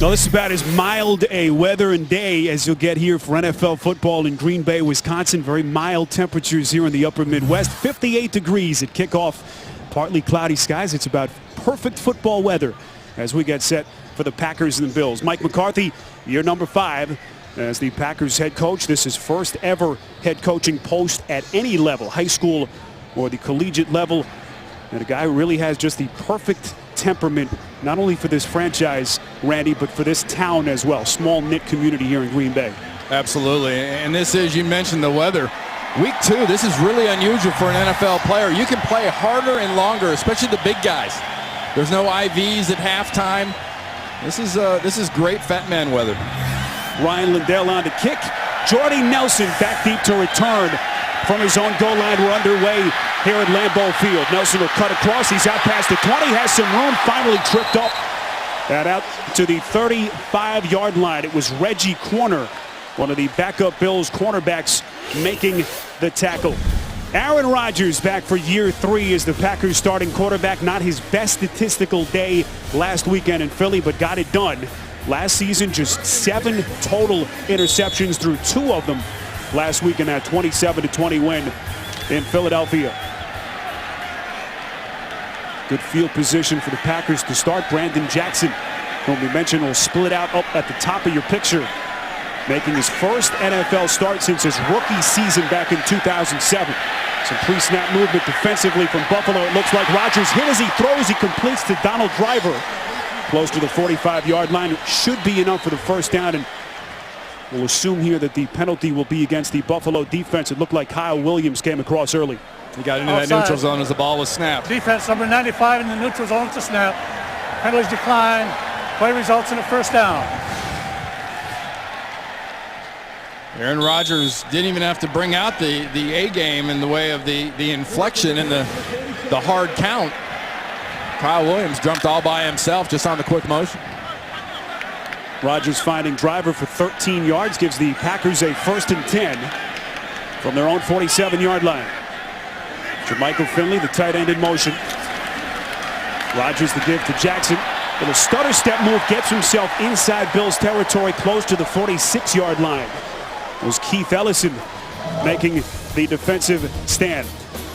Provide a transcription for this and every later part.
Well, this is about as mild a weather and day as you'll get here for NFL football in Green Bay, Wisconsin. Very mild temperatures here in the upper Midwest. 58 degrees at kickoff. Partly cloudy skies. It's about perfect football weather as we get set for the Packers and the Bills. Mike McCarthy, year number 5 as the Packers head coach. This is first ever head coaching post at any level, high school or the collegiate level. And a guy who really has just the perfect temperament, not only for this franchise, Randy, but for this town as well. Small knit community here in Green Bay. Absolutely. And this is, you mentioned the weather. Week 2, this is really unusual for an NFL player. You can play harder and longer, especially the big guys. There's no IVs at halftime. This is great fat man weather. Ryan Lindell on the kick. Jordy Nelson back deep to return from his own goal line. We're underway here at Lambeau Field. Nelson will cut across. He's out past the 20. Has some room. Finally tripped up. And out to the 35-yard line. It was Reggie Corner, one of the backup Bills cornerbacks, making the tackle. Aaron Rodgers back for year 3 as the Packers starting quarterback. Not his best statistical day last weekend in Philly, but got it done. Last season, just 7 total interceptions through 2 of them last week in that 27-20 win in Philadelphia. Good field position for the Packers to start. Brandon Jackson, whom we mentioned, will split out up at the top of your picture, making his first NFL start since his rookie season back in 2007. Some pre-snap movement defensively from Buffalo. It looks like Rodgers hit as he throws. He completes to Donald Driver, close to the 45-yard line. Should be enough for the first down, and we'll assume here that the penalty will be against the Buffalo defense. It looked like Kyle Williams came across early. He got into that neutral zone as the ball was snapped. Defense number 95 in the neutral zone to snap. Penalties decline. Play results in a first down. Aaron Rodgers didn't even have to bring out the A game in the way of the inflection and the hard count. Kyle Williams jumped all by himself just on the quick motion. Rodgers finding Driver for 13 yards, gives the Packers a 1st and 10 from their own 47-yard line. Jermichael Finley, the tight end, in motion. Rodgers the give to Jackson. Little stutter step move, gets himself inside Bills territory, close to the 46-yard line. It was Keith Ellison making the defensive stand.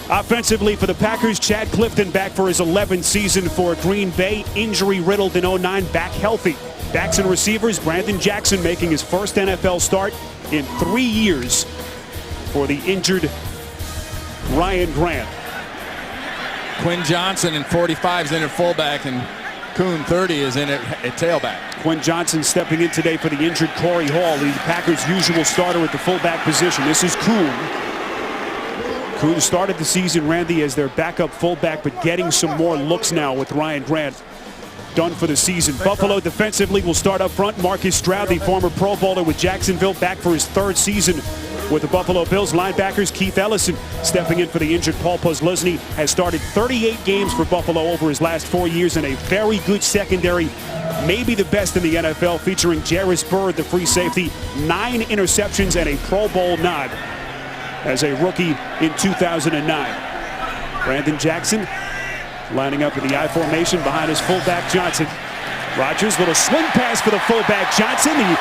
Offensively for the Packers, Chad Clifton back for his 11th season for Green Bay. Injury-riddled in 09, back healthy. Backs and receivers, Brandon Jackson making his first NFL start in 3 years for the injured Ryan Grant. Quinn Johnson in 45 is in at fullback, and Kuhn 30 is in at tailback. Quinn Johnson stepping in today for the injured Corey Hall, the Packers' usual starter at the fullback position. This is Kuhn. Kuhn started the season, Randy, as their backup fullback, but getting some more looks now with Ryan Grant done for the season. Buffalo defensively will start up front. Marcus Stroud, the former Pro Bowler with Jacksonville, back for his 3rd season with the Buffalo Bills. Linebackers, Keith Ellison stepping in for the injured Paul Posluszny, has started 38 games for Buffalo over his last 4 years, and a very good secondary, maybe the best in the NFL, featuring Jairus Byrd, the free safety. 9 interceptions and a Pro Bowl nod as a rookie in 2009. Brandon Jackson lining up in the I formation behind his fullback Johnson. Rodgers, little swing pass for the fullback Johnson. The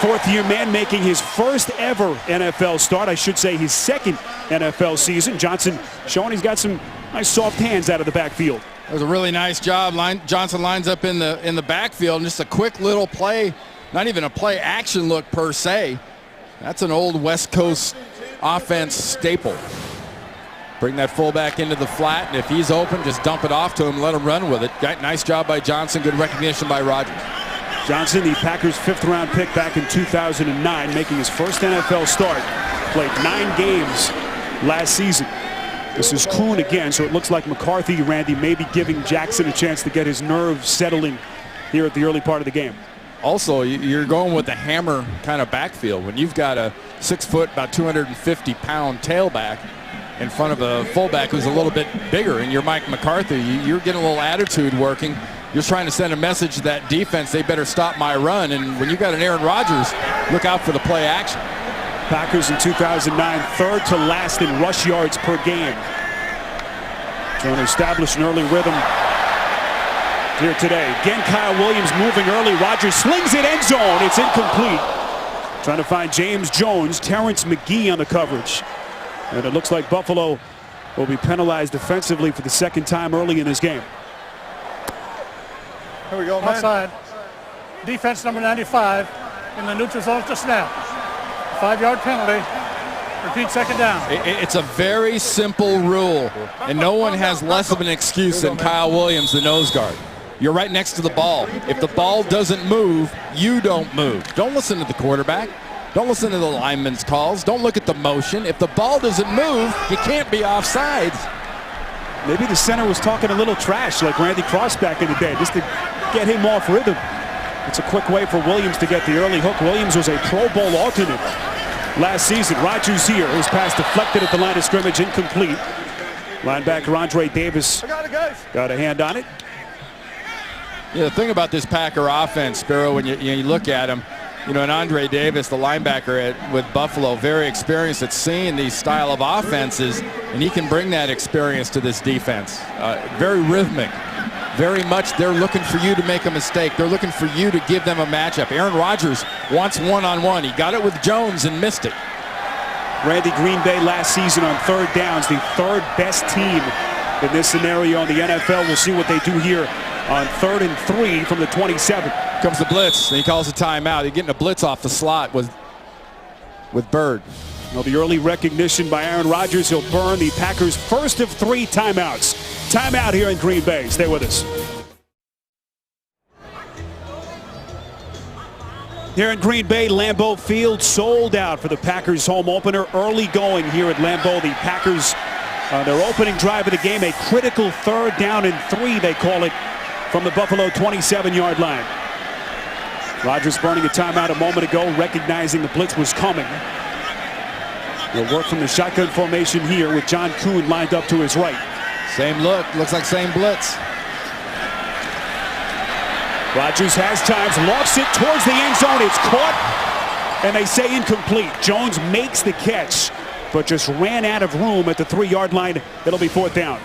4th-year man making his first ever NFL start. I should say his 2nd NFL season. Johnson showing he's got some nice soft hands out of the backfield. That was a really nice job. Johnson lines up in the backfield, and just a quick little play, not even a play action look per se. That's an old West Coast offense staple. Bring that fullback into the flat, and if he's open, just dump it off to him, let him run with it. Nice job by Johnson. Good recognition by Rodgers. Johnson, the Packers' 5th-round pick back in 2009, making his first NFL start. Played 9 games last season. This is Kuhn again, so it looks like McCarthy, Randy, maybe giving Jackson a chance to get his nerves settling here at the early part of the game. Also, you're going with a hammer kind of backfield. When you've got a 6-foot, about 250-pound tailback in front of a fullback who's a little bit bigger, and you're Mike McCarthy, you're getting a little attitude working. You're trying to send a message to that defense, they better stop my run. And when you got an Aaron Rodgers, look out for the play action. Packers in 2009, 3rd to last in rush yards per game. Trying to establish an early rhythm here today. Again, Kyle Williams moving early. Rogers slings it end zone. It's incomplete. Trying to find James Jones. Terrence McGee on the coverage. And it looks like Buffalo will be penalized defensively for the second time early in this game. Here we go, man. Offside. Defense number 95 in the neutral zone to snap. 5-yard penalty. Repeat, second down. It's a very simple rule, and no one has less of an excuse than Kyle Williams, the nose guard. You're right next to the ball. If the ball doesn't move, you don't move. Don't listen to the quarterback. Don't listen to the lineman's calls. Don't look at the motion. If the ball doesn't move, you can't be offsides. Maybe the center was talking a little trash like Randy Cross back in the day, just to get him off rhythm. It's a quick way for Williams to get the early hook. Williams was a Pro Bowl alternate last season. Rogers here. His pass deflected at the line of scrimmage, incomplete. Linebacker Andre Davis got a hand on it. Yeah, the thing about this Packer offense, Spiro, when you look at him, and Andre Davis, the linebacker with Buffalo, very experienced at seeing these style of offenses, and he can bring that experience to this defense. Very rhythmic. Very much they're looking for you to make a mistake. They're looking for you to give them a matchup. Aaron Rodgers wants one-on-one. He got it with Jones and missed it. Randy, Green Bay last season on third downs, the third best team in this scenario in the NFL. We'll see what they do here on 3rd and 3 from the 27. Comes the blitz, and he calls a timeout. He's getting a blitz off the slot with Bird. Well, the early recognition by Aaron Rodgers. He'll burn the Packers' first of 3 timeouts. Timeout here in Green Bay. Stay with us. Here in Green Bay, Lambeau Field sold out for the Packers home opener. Early going here at Lambeau. The Packers, their opening drive of the game, a critical 3rd down and 3, they call it, from the Buffalo 27-yard line. Rodgers burning a timeout a moment ago, recognizing the blitz was coming. He'll work from the shotgun formation here with John Kuhn lined up to his right. Same look, looks like same blitz. Rodgers has times, lofts it towards the end zone. It's caught, and they say incomplete. Jones makes the catch, but just ran out of room at the 3-yard line. It'll be 4th down.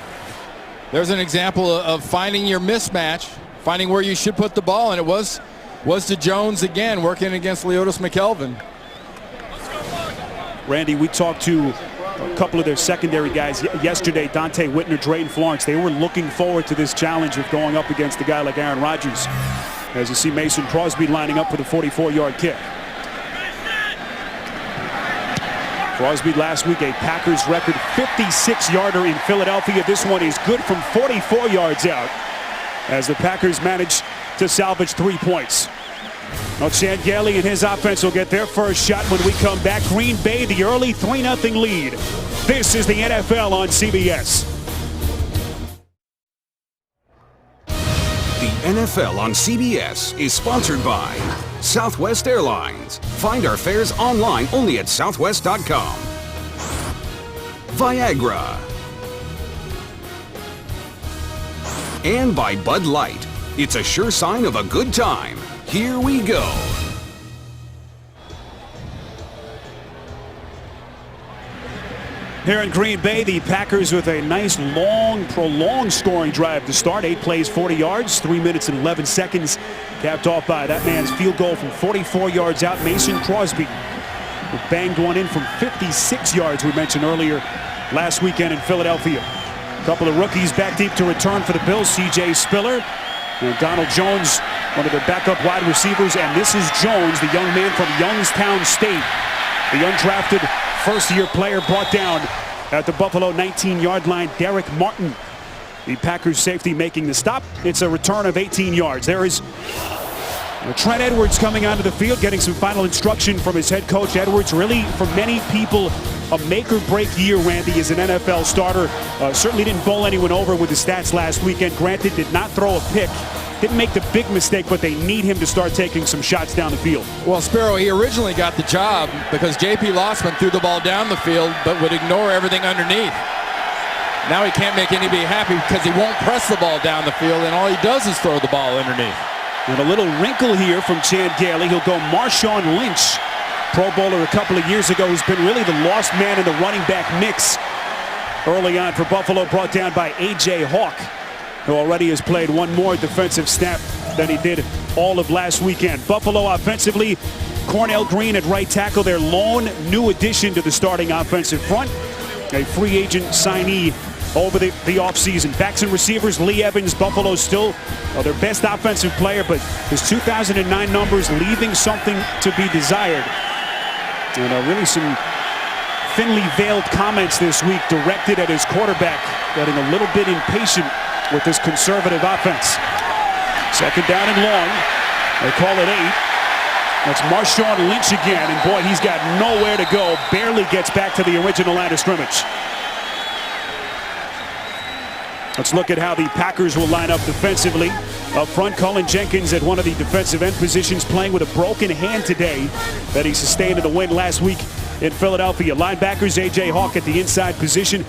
There's an example of finding your mismatch, finding where you should put the ball, and it was to Jones again, working against Leotis McKelvin. Randy, we talked to a couple of their secondary guys yesterday, Dante Whitner, Drayton Florence. They were looking forward to this challenge of going up against a guy like Aaron Rodgers. As you see Mason Crosby lining up for the 44-yard kick. Crosby last week, a Packers record 56-yarder in Philadelphia. This one is good from 44 yards out as the Packers manage to salvage 3 points. Now Chan Gailey and his offense will get their first shot when we come back. Green Bay, the early 3-0 lead. This is the NFL on CBS. The NFL on CBS is sponsored by Southwest Airlines. Find our fares online only at southwest.com. Viagra. And by Bud Light. It's a sure sign of a good time. Here we go. Here in Green Bay, the Packers with a nice, long, prolonged scoring drive to start. 8 plays, 40 yards, 3 minutes and 11 seconds. Capped off by that man's field goal from 44 yards out, Mason Crosby, who banged one in from 56 yards, we mentioned earlier, last weekend in Philadelphia. A couple of rookies back deep to return for the Bills, C.J. Spiller and Donald Jones, one of their backup wide receivers. And this is Jones, the young man from Youngstown State, the undrafted first-year player brought down at the Buffalo 19-yard line. Derek Martin, the Packers safety, making the stop. It's a return of 18 yards. There is Trent Edwards coming onto the field, getting some final instruction from his head coach. Edwards, really, for many people, a make-or-break year, Randy, as an NFL starter. Certainly didn't bowl anyone over with the stats last weekend. Granted, did not throw a pick. Didn't make the big mistake, but they need him to start taking some shots down the field. Well, Spiro, he originally got the job because J.P. Lossman threw the ball down the field but would ignore everything underneath. Now he can't make anybody happy because he won't press the ball down the field, and all he does is throw the ball underneath. And a little wrinkle here from Chan Gailey. He'll go Marshawn Lynch, Pro Bowler a couple of years ago, who's been really the lost man in the running back mix early on for Buffalo, brought down by A.J. Hawk. who already has played one more defensive snap than he did all of last weekend. Buffalo offensively, Cornell Green at right tackle, their lone new addition to the starting offensive front. A free agent signee over the offseason. Backs and receivers, Lee Evans, Buffalo still their best offensive player, but his 2009 numbers leaving something to be desired. And really some thinly veiled comments this week directed at his quarterback, getting a little bit impatient with this conservative offense. Second down and long. They call it 8. That's Marshawn Lynch again, and boy, he's got nowhere to go. Barely gets back to the original line of scrimmage. Let's look at how the Packers will line up defensively. Up front, Cullen Jenkins at one of the defensive end positions, playing with a broken hand today that he sustained in the win last week in Philadelphia. Linebackers, A.J. Hawk at the inside position,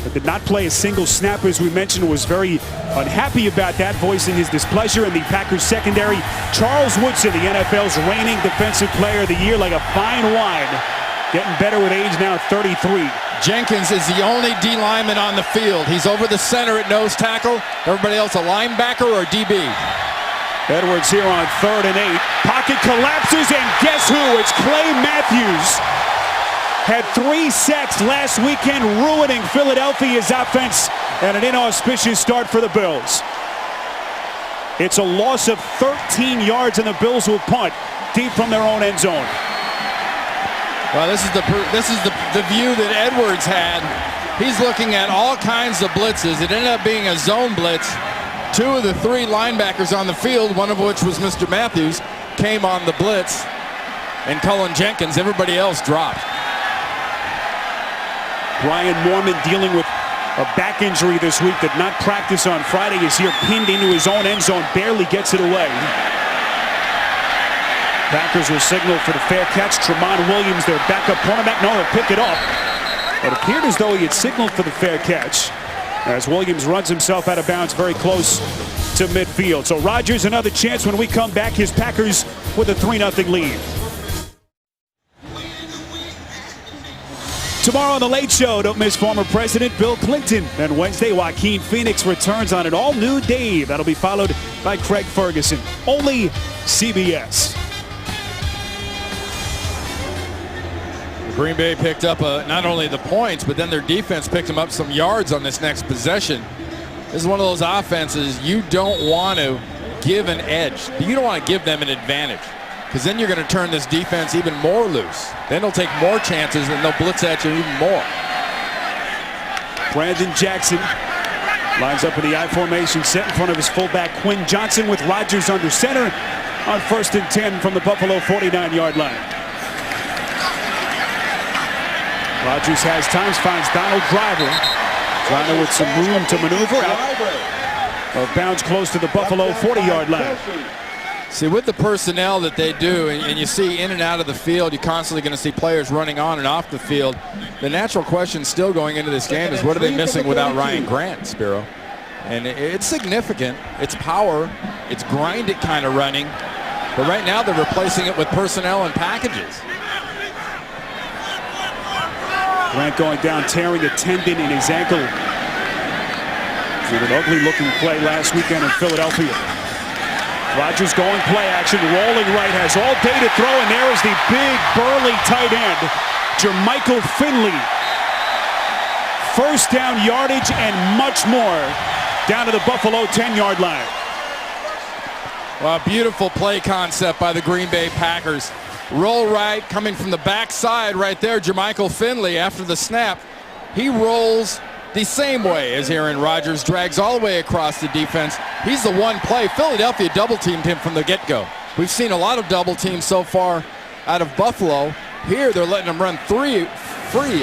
but did not play a single snap, as we mentioned, was very unhappy about that, voicing his displeasure. In the Packers secondary, Charles Woodson, the NFL's reigning defensive player of the year, like a fine wine, getting better with age, now 33. Jenkins is the only D lineman on the field. He's over the center at nose tackle. Everybody else a linebacker or DB. Edwards here on 3rd and 8. Pocket collapses, and guess who? It's Clay Matthews. Had 3 sacks last weekend, ruining Philadelphia's offense, and an inauspicious start for the Bills. It's a loss of 13 yards, and the Bills will punt deep from their own end zone. Well, this is the view that Edwards had. He's looking at all kinds of blitzes. It ended up being a zone blitz. 2 of the 3 linebackers on the field, one of which was Mr. Matthews, came on the blitz, and Cullen Jenkins. Everybody else dropped. Brian Norman dealing with a back injury this week, did not practice on Friday, is here pinned into his own end zone, barely gets it away. Packers will signal for the fair catch. Tramon Williams, their backup cornerback. No, he'll pick it up. It appeared as though he had signaled for the fair catch, as Williams runs himself out of bounds very close to midfield. So Rodgers, another chance when we come back. His Packers with a 3-0 lead. Tomorrow on The Late Show, don't miss former President Bill Clinton. And Wednesday, Joaquin Phoenix returns on an all-new Dave. That'll be followed by Craig Ferguson. Only CBS. Green Bay picked up not only the points, but then their defense picked them up some yards on this next possession. This is one of those offenses you don't want to give an edge. You don't want to give them an advantage, because then you're going to turn this defense even more loose. Then they'll take more chances and they'll blitz at you even more. Brandon Jackson lines up in the I formation, set in front of his fullback Quinn Johnson, with Rodgers under center on 1st and 10 from the Buffalo 49-yard line. Rodgers has times, finds Donald Driver. Driver with some room to maneuver out of bounds close to the Buffalo 40-yard line. See, with the personnel that they do, and you see in and out of the field, you're constantly going to see players running on and off the field. The natural question still going into this game is, what are they missing without Ryan Grant, Spiro? And it's significant. It's power. It's grind it kind of running. But right now they're replacing it with personnel and packages. Grant going down, tearing a tendon in his ankle. With an ugly-looking play last weekend in Philadelphia. Rodgers going play action, rolling right, has all day to throw, and there is the big, burly tight end, Jermichael Finley. First down yardage and much more down to the Buffalo 10-yard line. Well, beautiful play concept by the Green Bay Packers. Roll right, coming from the backside right there, Jermichael Finley after the snap. He rolls the same way as Aaron Rodgers, drags all the way across the defense. He's the one play. Philadelphia double-teamed him from the get-go. We've seen a lot of double teams so far out of Buffalo. Here they're letting him run free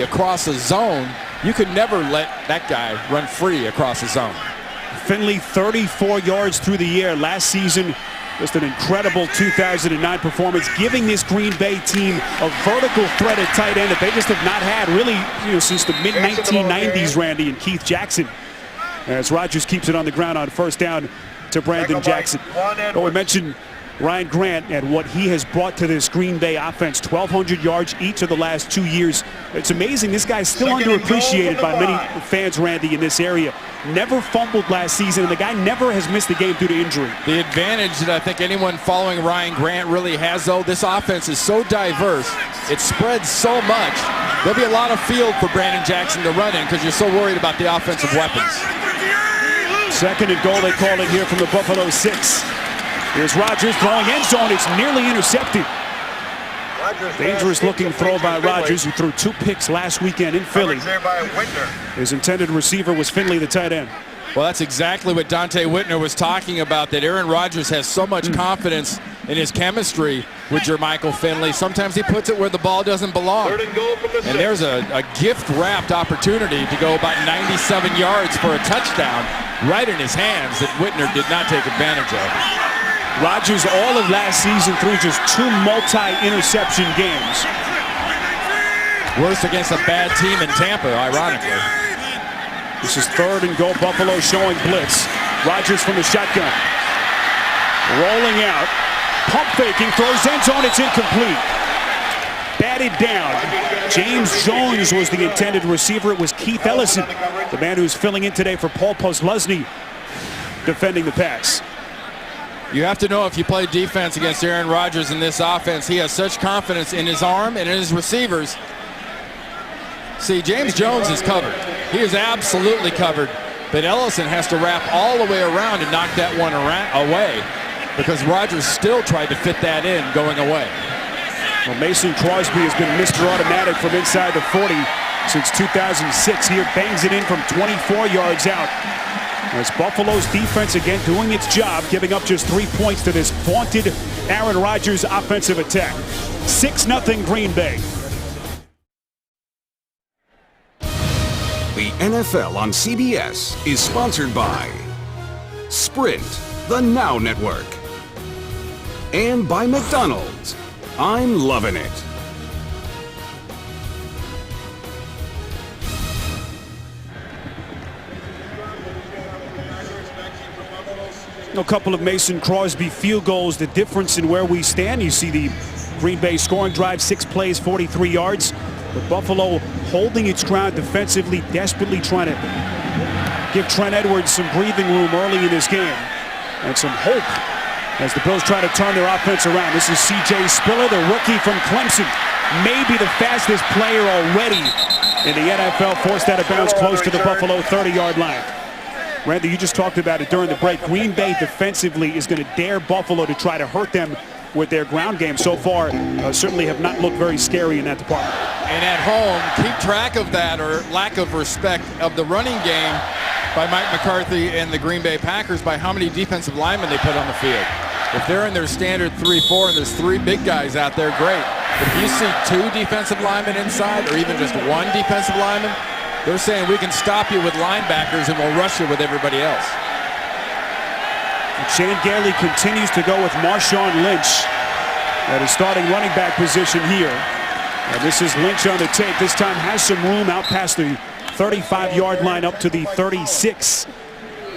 across the zone. You could never let that guy run free across the zone. Finley 34 yards through the air last season. Just an incredible 2009 performance, giving this Green Bay team a vertical threat at tight end that they just have not had really, since the mid-1990s, Randy, and Keith Jackson. As Rodgers keeps it on the ground on 1st down to Brandon Jackson. Well, we mentioned Ryan Grant and what he has brought to this Green Bay offense. 1,200 yards each of the last 2 years. It's amazing. This guy's still underappreciated by many fans, Randy, in this area. Never fumbled last season, and the guy never has missed a game due to injury. The advantage that I think anyone following Ryan Grant really has, though, this offense is so diverse. It spreads so much. There'll be a lot of field for Brandon Jackson to run in because you're so worried about the offensive weapons. 2nd and goal, they call it here from the Buffalo 6. Here's Rodgers throwing end zone. It's nearly intercepted. Dangerous looking throw by Rodgers, who threw 2 picks last weekend in Philly. His intended receiver was Finley, the tight end. Well, that's exactly what Dante Whitner was talking about, that Aaron Rodgers has so much confidence in his chemistry with Jermichael Finley. Sometimes he puts it where the ball doesn't belong. And there's a gift-wrapped opportunity to go about 97 yards for a touchdown right in his hands that Whitner did not take advantage of. Rodgers all of last season threw just 2 multi-interception games. Worse against a bad team in Tampa, ironically. This is 3rd and goal. Buffalo showing blitz. Rodgers from the shotgun. Rolling out. Pump faking. Throws end zone. It's incomplete. Batted down. James Jones was the intended receiver. It was Keith Ellison, the man who's filling in today for Paul Posluszny, defending the pass. You have to know, if you play defense against Aaron Rodgers in this offense, he has such confidence in his arm and in his receivers. See, James Jones is covered. He is absolutely covered. But Ellison has to wrap all the way around and knock that one away, because Rodgers still tried to fit that in going away. Well, Mason Crosby has been Mr. Automatic from inside the 40 since 2006. Here bangs it in from 24 yards out. As Buffalo's defense again doing its job, giving up just 3 points to this vaunted Aaron Rodgers offensive attack. 6-0 Green Bay. The NFL on CBS is sponsored by Sprint, the Now Network, and by McDonald's. I'm loving it. A couple of Mason Crosby field goals, the difference in where we stand. You see the Green Bay scoring drive, 6 plays, 43 yards. But Buffalo holding its ground defensively, desperately trying to give Trent Edwards some breathing room early in this game and some hope as the Bills try to turn their offense around. This is C.J. Spiller, the rookie from Clemson, maybe the fastest player already in the NFL, forced out of bounds close to the Buffalo 30-yard line. Randy, you just talked about it during the break. Green Bay defensively is going to dare Buffalo to try to hurt them with their ground game. So far, certainly have not looked very scary in that department. And at home, keep track of that, or lack of respect of the running game by Mike McCarthy and the Green Bay Packers, by how many defensive linemen they put on the field. If they're in their standard 3-4 and there's 3 big guys out there, great. But if you see 2 defensive linemen inside, or even just 1 defensive lineman, they're saying we can stop you with linebackers and we'll rush you with everybody else. And Shane Gailey continues to go with Marshawn Lynch at his starting running back position here. And this is Lynch on the tape. This time has some room out past the 35-yard line up to the 36.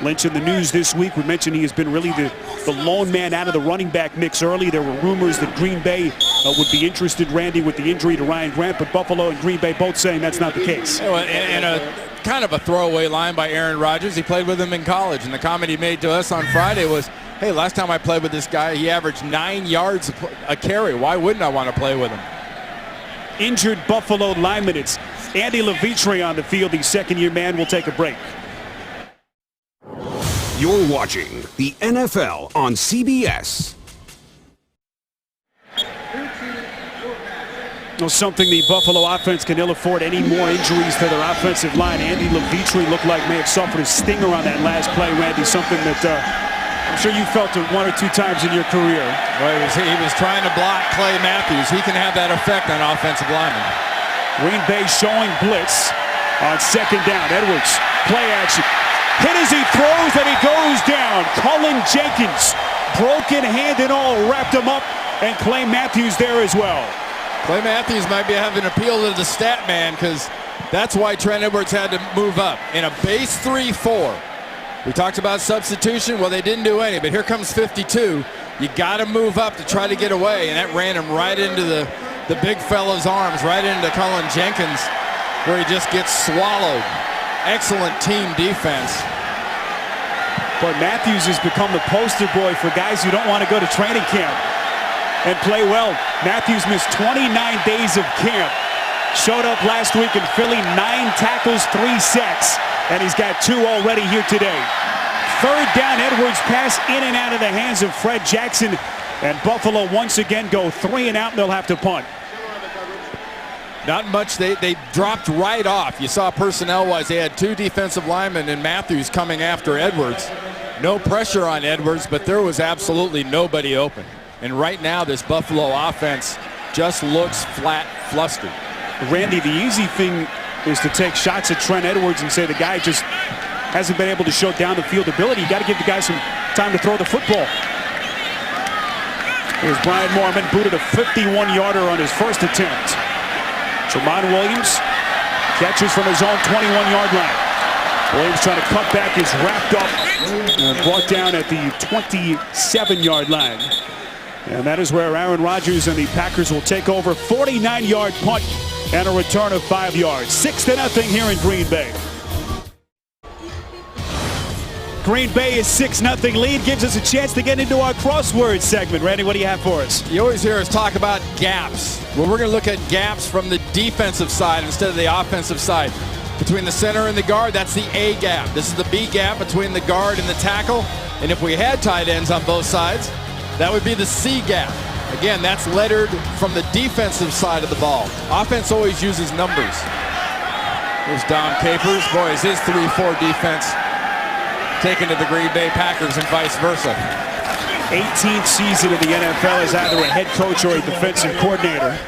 Lynch in the news this week. We mentioned he has been really the lone man out of the running back mix early. There were rumors that Green Bay would be interested, Randy, with the injury to Ryan Grant, but Buffalo and Green Bay both saying that's not the case. And a kind of a throwaway line by Aaron Rodgers. He played with him in college, and the comment he made to us on Friday was, hey, last time I played with this guy, he averaged 9 yards a carry. Why wouldn't I want to play with him? Injured Buffalo lineman. It's Andy Levitre on the field. The second-year man will take a break. You're watching the NFL on CBS. Well, something the Buffalo offense can ill afford any more injuries to their offensive line. Andy Levitre looked like may have suffered a stinger on that last play, Randy, something that I'm sure you felt it 1 or 2 times in your career. Well, he was trying to block Clay Matthews. He can have that effect on offensive linemen. Green Bay showing blitz on second down. Edwards, play action. Hit as he throws, and he goes down. Cullen Jenkins, broken hand and all, wrapped him up, and Clay Matthews there as well. Clay Matthews might be having an appeal to the stat man, because that's why Trent Edwards had to move up. In a base 3-4, We talked about substitution. Well, they didn't do any, but here comes 52. You got to move up to try to get away, and that ran him right into the big fellow's arms, right into Cullen Jenkins, where he just gets swallowed. Excellent team defense. But Matthews has become the poster boy for guys who don't want to go to training camp and play well. Matthews missed 29 days of camp. Showed up last week in Philly, 9 tackles, 3 sacks, and he's got 2 already here today. Third down, Edwards pass in and out of the hands of Fred Jackson, and Buffalo once again go 3 and out, and they'll have to punt. Not much. They dropped right off. You saw personnel-wise, they had 2 defensive linemen and Matthews coming after Edwards. No pressure on Edwards, but there was absolutely nobody open. And right now, this Buffalo offense just looks flat, flustered. Randy, the easy thing is to take shots at Trent Edwards and say the guy just hasn't been able to show down the field ability. You got to give the guy some time to throw the football. Here's Brian Moorman, booted a 51-yarder on his first attempt. Tramon Williams catches from his own 21-yard line. Williams trying to cut back, is wrapped up and brought down at the 27-yard line. And that is where Aaron Rodgers and the Packers will take over. 49-yard punt and a return of 5 yards. 6-0 here in Green Bay. Green Bay is 6-0 lead, gives us a chance to get into our crossword segment. Randy, what do you have for us? You always hear us talk about gaps. Well, we're going to look at gaps from the defensive side instead of the offensive side. Between the center and the guard, that's the A gap. This is the B gap between the guard and the tackle. And if we had tight ends on both sides, that would be the C gap. Again, that's lettered from the defensive side of the ball. Offense always uses numbers. There's Dom Capers. Boy, is his 3-4 defense taken to the Green Bay Packers and vice versa. 18th season in the NFL as either a head coach or a defensive coordinator.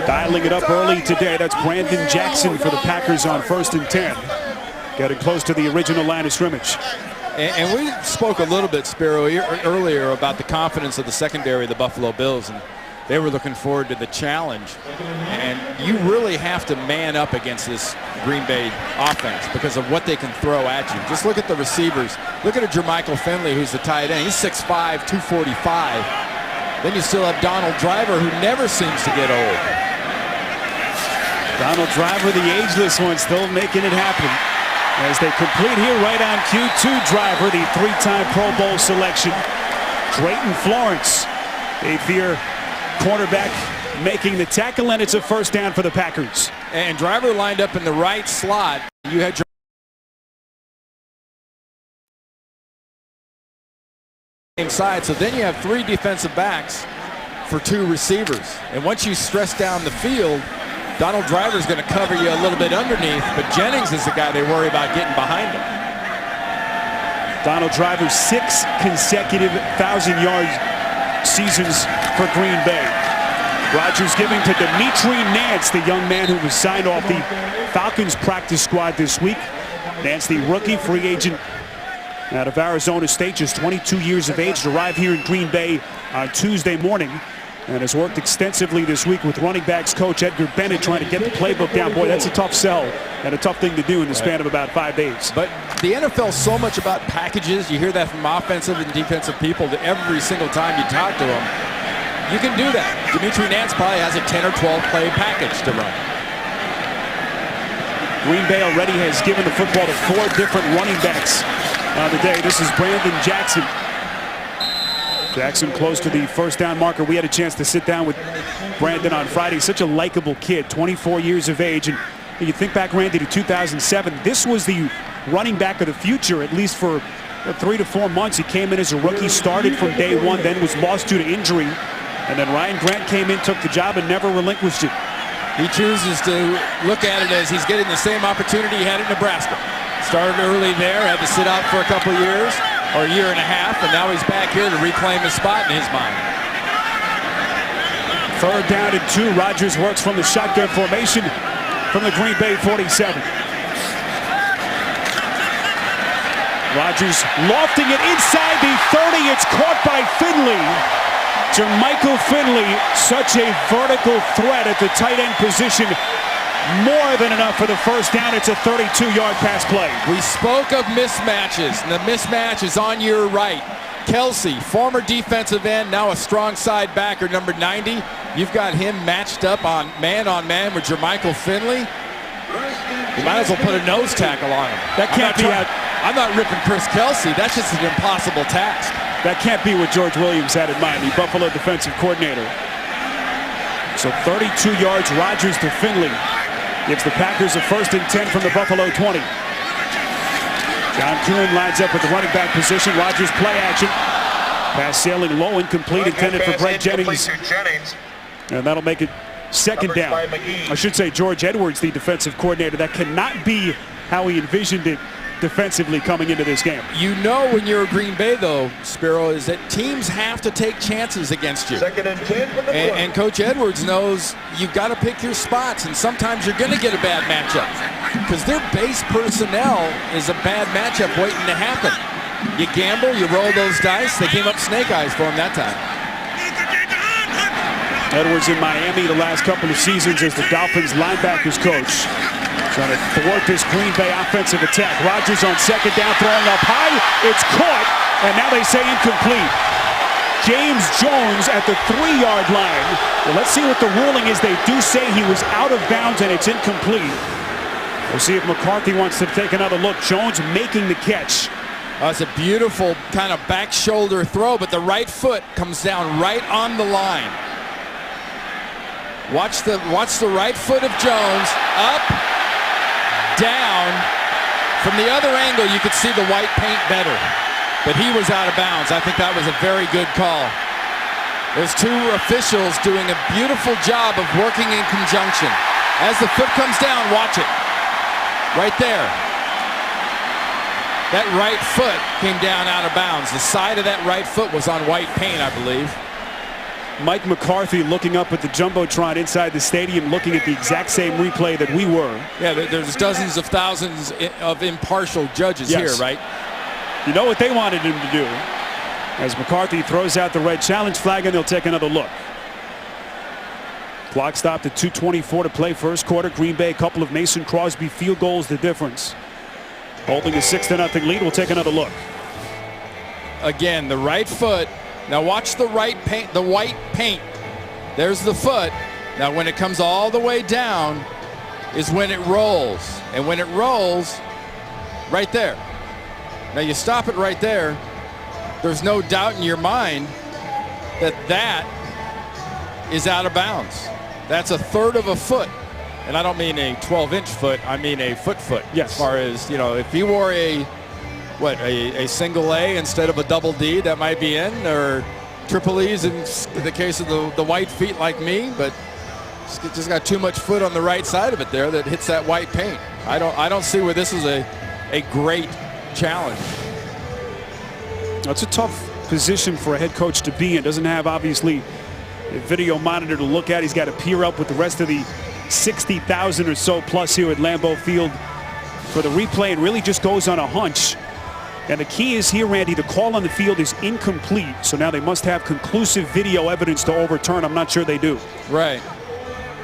Dialing it up early today. That's Brandon Jackson for the Packers on 1st and 10. Getting close to the original line of scrimmage. And we spoke a little bit, Spiro, earlier about the confidence of the secondary of the Buffalo Bills, and they were looking forward to the challenge. And you really have to man up against this Green Bay offense because of what they can throw at you. Just look at the receivers. Look at a Jermichael Finley, who's the tight end. He's 6'5", 245. Then you still have Donald Driver, who never seems to get old. Donald Driver, the ageless one, still making it happen. As they complete here right on cue to Driver, the 3-time Pro Bowl selection. Drayton Florence, they fear cornerback making the tackle, and it's a first down for the Packers. And Driver lined up in the right slot. You had inside, so then you have 3 defensive backs for 2 receivers. And once you stress down the field, Donald Driver's going to cover you a little bit underneath, but Jennings is the guy they worry about getting behind him. Donald Driver, 6 consecutive 1,000-yard seasons for Green Bay. Rodgers giving to Dimitri Nance, the young man who was signed off the Falcons practice squad this week. Nance, the rookie free agent out of Arizona State, just 22 years of age, arrived here in Green Bay on Tuesday morning and has worked extensively this week with running backs coach Edgar Bennett trying to get the playbook down. Boy, that's a tough sell and a tough thing to do in the span of about 5 days. But the NFL's so much about packages. You hear that from offensive and defensive people that every single time you talk to them. You can do that. Dimitri Nance probably has a 10 or 12 play package to run. Green Bay already has given the football to 4 different running backs on the day. This is Brandon Jackson. Jackson close to the first down marker. We had a chance to sit down with Brandon on Friday. Such a likable kid, 24 years of age. And you think back, Randy, to 2007. This was the running back of the future, at least for 3 to 4 months. He came in as a rookie, started from day one, then was lost due to injury. And then Ryan Grant came in, took the job, and never relinquished it. He chooses to look at it as he's getting the same opportunity he had at Nebraska. Started early there, had to sit out for a couple years, or a year and a half, and now he's back here to reclaim his spot in his mind. 3rd down and 2. Rodgers works from the shotgun formation from the Green Bay 47. Rodgers lofting it inside the 30. It's caught by Finley. Jermichael Finley, such a vertical threat at the tight end position. more than enough for the first down. It's a 32-yard pass play. We spoke of mismatches, and the mismatch is on your right. Kelsey, former defensive end, now a strong side backer, number 90. You've got him matched up on man with Jermichael Finley. You might as well put a nose tackle on him. That can't be out. I'm not ripping Chris Kelsey. That's just an impossible task. That can't be what George Williams had in mind, the Buffalo defensive coordinator. So 32 yards, Rodgers to Finley. Gives the Packers a 1st and 10 from the Buffalo 20. John Kuhn lines up with the running back position. Rodgers play action. Pass sailing low, incomplete, intended for Brett Jennings. And that'll make it 2nd down. I should say George Edwards, the defensive coordinator. That cannot be how he envisioned it defensively coming into this game. You know when you're Green Bay, though, Spiro, is that teams have to take chances against you. 2nd and 10 from the and Coach Edwards knows you've got to pick your spots, and sometimes you're going to get a bad matchup because their base personnel is a bad matchup waiting to happen. You gamble, you roll those dice. They came up snake eyes for him that time. Edwards in Miami the last couple of seasons as the Dolphins linebackers coach. Trying to thwart this Green Bay offensive attack. Rodgers on 2nd down, throwing up high. It's caught, and now they say incomplete. James Jones at the 3-yard line. Well, let's see what the ruling is. They do say he was out of bounds, and it's incomplete. We'll see if McCarthy wants to take another look. Jones making the catch. It's a beautiful kind of back shoulder throw, but the right foot comes down right on the line. Watch the right foot of Jones. Up, down. From the other angle, you could see the white paint better. But he was out of bounds. I think that was a very good call. There's 2 officials doing a beautiful job of working in conjunction. As the foot comes down, watch it. Right there. That right foot came down out of bounds. The side of that right foot was on white paint, I believe. Mike McCarthy looking up at the Jumbotron inside the stadium, looking at the exact same replay that we were. Yeah, there's dozens of thousands of impartial judges here, right? You know what they wanted him to do. As McCarthy throws out the red challenge flag, and they'll take another look. Clock stopped at 2:24 to play, first quarter. Green Bay, a couple of Mason Crosby field goals, the difference. Holding a 6-0 lead. We'll take another look. Again, the right foot. Now watch the white paint. There's the foot. Now when it comes all the way down is when it rolls. And when it rolls, right there. Now you stop it right there. There's no doubt in your mind that that is out of bounds. That's a 1/3 of a foot. And I don't mean a 12-inch foot. I mean a foot. Yes. As far as, you know, if he wore a single A instead of a double D, that might be in, or triple E's in the case of the white feet like me, but just got too much foot on the right side of it there that hits that white paint. I don't see where this is a great challenge. That's a tough position for a head coach to be in. Doesn't have, obviously, a video monitor to look at. He's got to peer up with the rest of the 60,000 or so plus here at Lambeau Field for the replay, and really just goes on a hunch. And the key is here, Randy, the call on the field is incomplete. So now they must have conclusive video evidence to overturn. I'm not sure they do. Right.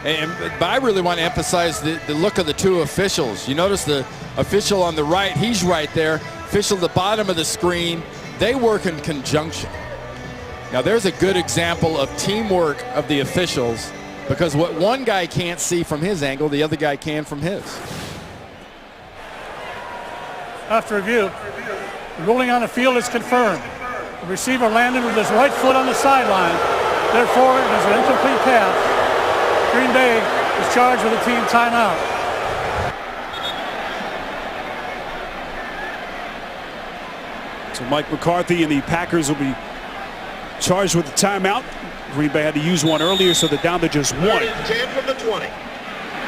But I really want to emphasize the look of the 2 officials. You notice the official on the right, he's right there. Official at the bottom of the screen, they work in conjunction. Now there's a good example of teamwork of the officials, because what one guy can't see from his angle, the other guy can from his. After review, the ruling on the field is confirmed. The receiver landed with his right foot on the sideline. Therefore, it is an incomplete pass. Green Bay is charged with a team timeout. So Mike McCarthy and the Packers will be charged with the timeout. Green Bay had to use one earlier, so they're down to just 1. 10 from the 20.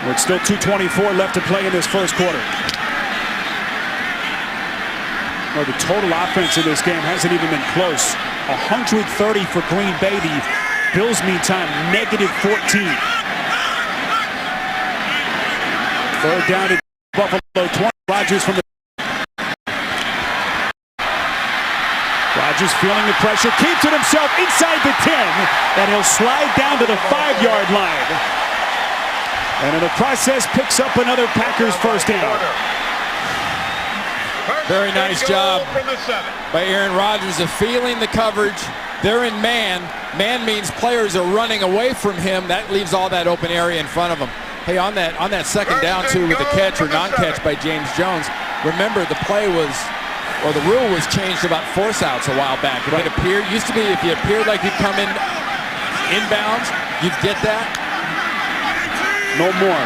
With still 2:24 left to play in this first quarter. Well, the total offense in this game hasn't even been close. 130 for Green Bay. The Bills, meantime, -14. 3rd down at Buffalo 20. Rodgers from the... Rodgers feeling the pressure, keeps it himself inside the 10, and he'll slide down to the 5-yard line. And in the process, picks up another Packers first down. Very nice job by Aaron Rodgers of feeling the coverage. They're in man. Man means players are running away from him. That leaves all that open area in front of him. Hey, on that second down too with the catch or non-catch by James Jones, remember the play was, or the rule was changed about force outs a while back. If it appeared, used to be if you appeared like you'd come inbounds, you'd get that. No more.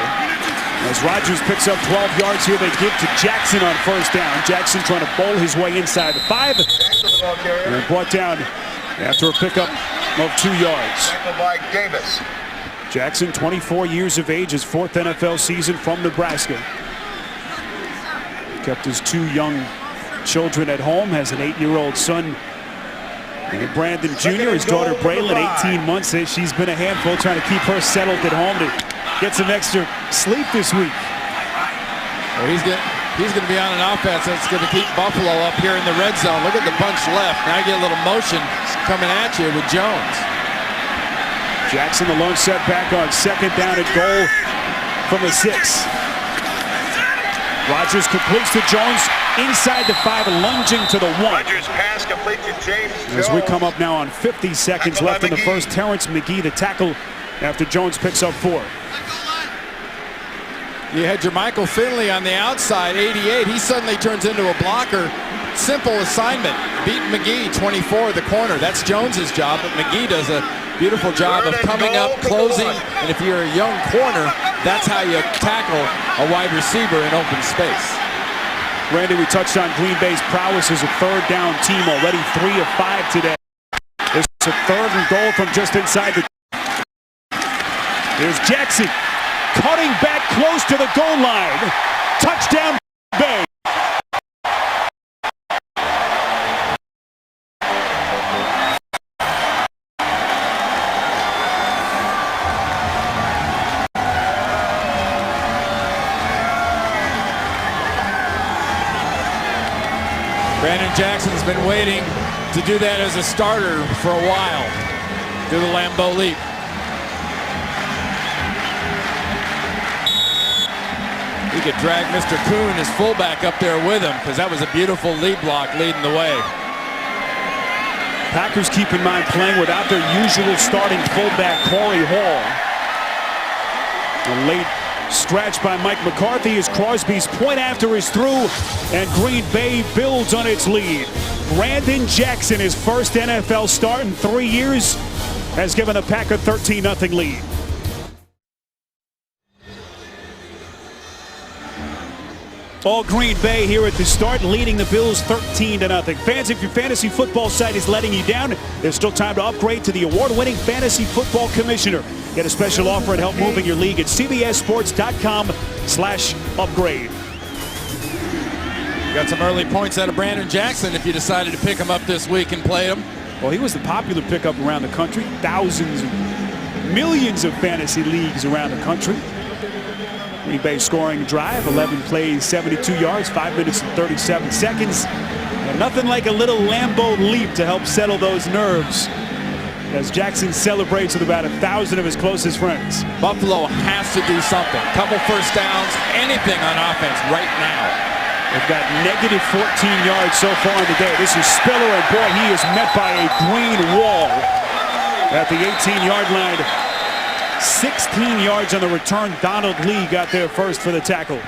As Rodgers picks up 12 yards here, they give to Jackson on first down. Jackson trying to bowl his way inside the 5. And brought down after a pickup of 2 yards. Jackson, 24 years of age, his 4th NFL season from Nebraska. Kept his 2 young children at home, has an 8-year-old son, and Brandon Jr., his daughter Braylon, 18 months, says she's been a handful trying to keep her settled at home to get some extra sleep this week. Well, he's going to be on an offense that's going to keep Buffalo up here in the red zone. Look at the bunch left. Now you get a little motion coming at you with Jones. Jackson, the lone setback on second down and goal from the 6. Rodgers completes to Jones inside the 5, lunging to the 1. Rodgers pass complete to James Jones. As we come up now on 50 seconds left in the first, Terrence McGee, the tackle after Jones picks up 4. You had Jermichael Finley on the outside, 88. He suddenly turns into a blocker. Simple assignment. Beat McGee, 24, the corner. That's Jones's job, but McGee does a beautiful job of coming up, closing, and if you're a young corner, that's how you tackle a wide receiver in open space. Randy, we touched on Green Bay's prowess as a third down team, already 3 of 5 today. It's a 3rd and goal from just inside the... Here's Jackson, cutting back close to the goal line. Touchdown, Bay. Brandon Jackson's been waiting to do that as a starter for a while. Do the Lambeau leap. He could drag Mr. Kuhn, his fullback, up there with him because that was a beautiful lead block leading the way. Packers, keep in mind, playing without their usual starting fullback, Corey Hall. A late stretch by Mike McCarthy as Crosby's point after is through, and Green Bay builds on its lead. Brandon Jackson, his first NFL start in 3 years, has given the Pack a 13-0 lead. All Green Bay here at the start, leading the Bills 13-0. Fans, if your fantasy football site is letting you down, there's still time to upgrade to the award-winning Fantasy Football Commissioner. Get a special offer and help moving your league at cbssports.com/upgrade. Got some early points out of Brandon Jackson if you decided to pick him up this week and play him. Well, he was the popular pickup around the country. Thousands, millions of fantasy leagues around the country. Green Bay scoring drive, 11 plays, 72 yards, 5 minutes and 37 seconds. And nothing like a little Lambeau leap to help settle those nerves as Jackson celebrates with about 1,000 of his closest friends. Buffalo has to do something. Couple first downs, anything on offense right now. They've got negative 14 yards so far in the day. This is Spiller, and boy, he is met by a green wall at the 18-yard line. 16 yards on the return. Donald Lee got there first for the tackle.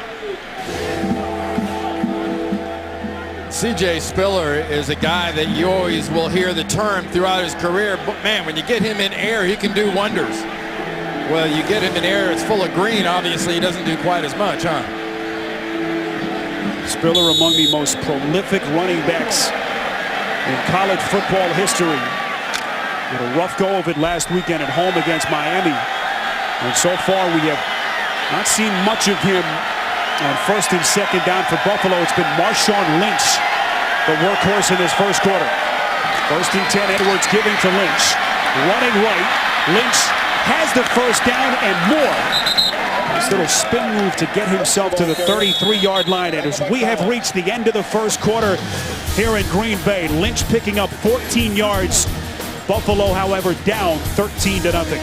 C.J. Spiller is a guy that you always will hear the term throughout his career, but man, when you get him in air, he can do wonders. Well, you get him in air, it's full of green. Obviously, he doesn't do quite as much, huh? Spiller among the most prolific running backs in college football history. Had a rough go of it last weekend at home against Miami. And so far, we have not seen much of him on first and second down for Buffalo. It's been Marshawn Lynch, the workhorse in this first quarter. First and 10, Edwards giving to Lynch. Running right. Lynch has the first down and more. This little spin move to get himself to the 33-yard line. And as we have reached the end of the first quarter here in Green Bay, Lynch picking up 14 yards. Buffalo, however, down 13-0.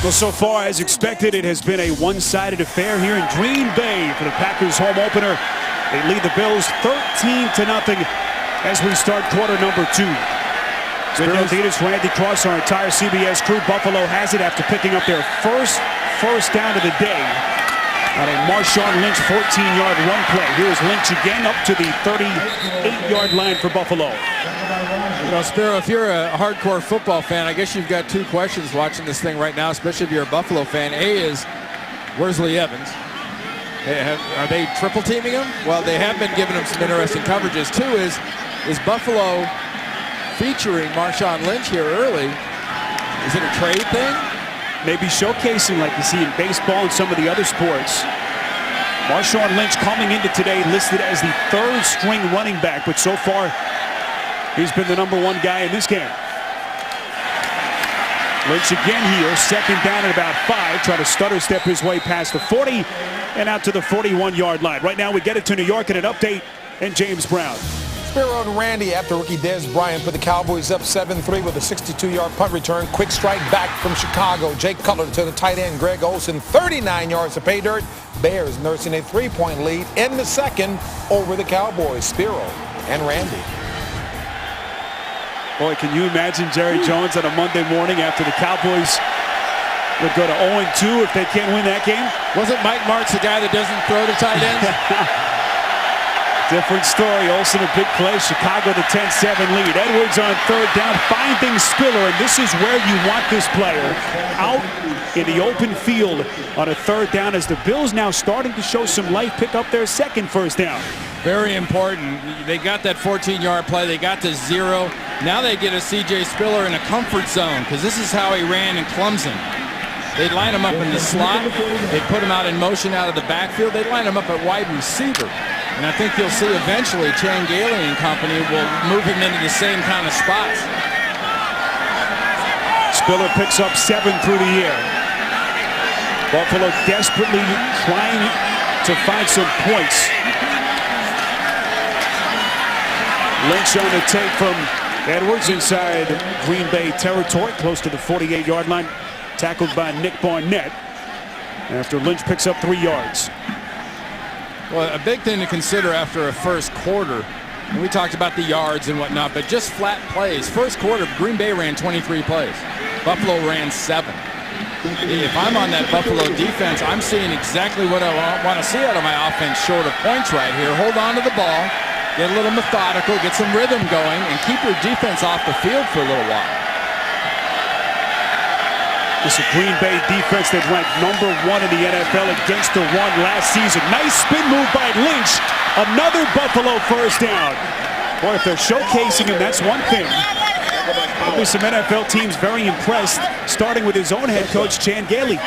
Well, so far, as expected, it has been a one-sided affair here in Green Bay for the Packers home opener. They lead the Bills 13-0 as we start quarter number 2. Spiro Dedes, Randy Cross, our entire CBS crew. Buffalo has it after picking up their first down of the day on a Marshawn Lynch 14-yard run play. Here's Lynch again up to the 38-yard line for Buffalo. You know, Spiro, if you're a hardcore football fan, I guess you've got 2 questions watching this thing right now, especially if you're a Buffalo fan. A is, where's Lee Evans? Are they triple teaming him? Well, they have been giving him some interesting coverages. 2 is Buffalo featuring Marshawn Lynch here early? Is it a trade thing? Maybe showcasing like you see in baseball and some of the other sports. Marshawn Lynch coming into today listed as the 3rd string running back, but so far he's been the #1 guy in this game. Lynch again here, 2nd down at about 5, trying to stutter step his way past the 40 and out to the 41-yard line. Right now we get it to New York and an update and James Brown. Spiro and Randy after rookie Dez Bryant put the Cowboys up 7-3 with a 62-yard punt return. Quick strike back from Chicago. Jake Cutler to the tight end Greg Olsen, 39 yards to pay dirt. Bears nursing a 3-point lead in the second over the Cowboys. Spiro and Randy. Boy, can you imagine Jerry Jones on a Monday morning after the Cowboys would go to 0-2 if they can't win that game? Wasn't Mike Martz the guy that doesn't throw to tight ends? Different story. Olsen a big play. Chicago the 10-7 lead. Edwards on 3rd down, finding Spiller, and this is where you want this player out in the open field on a 3rd down as the Bills now starting to show some life, pick up their 2nd first down. Very important. They got that 14-yard play. They got to 0. Now they get a C.J. Spiller in a comfort zone because this is how he ran in Clemson. They'd line him up in the slot. They'd put him out in motion out of the backfield. They'd line him up at wide receiver. And I think you'll see eventually Chan Gailey and company will move him into the same kind of spots. Spiller picks up 7 through the air. Buffalo desperately trying to find some points. Lynch on the take from Edwards inside Green Bay territory, close to the 48-yard line. Tackled by Nick Barnett after Lynch picks up 3 yards. Well, a big thing to consider after a first quarter, and we talked about the yards and whatnot, but just flat plays. First quarter, Green Bay ran 23 plays. Buffalo ran 7. If I'm on that Buffalo defense, I'm seeing exactly what I want to see out of my offense short of points right here. Hold on to the ball, get a little methodical, get some rhythm going, and keep your defense off the field for a little while. This is a Green Bay defense that ranked #1 in the NFL against the run last season. Nice spin move by Lynch. Another Buffalo first down. Boy, if they're showcasing him, that's one thing. There'll be some NFL teams very impressed, starting with his own head coach, Chan Gailey.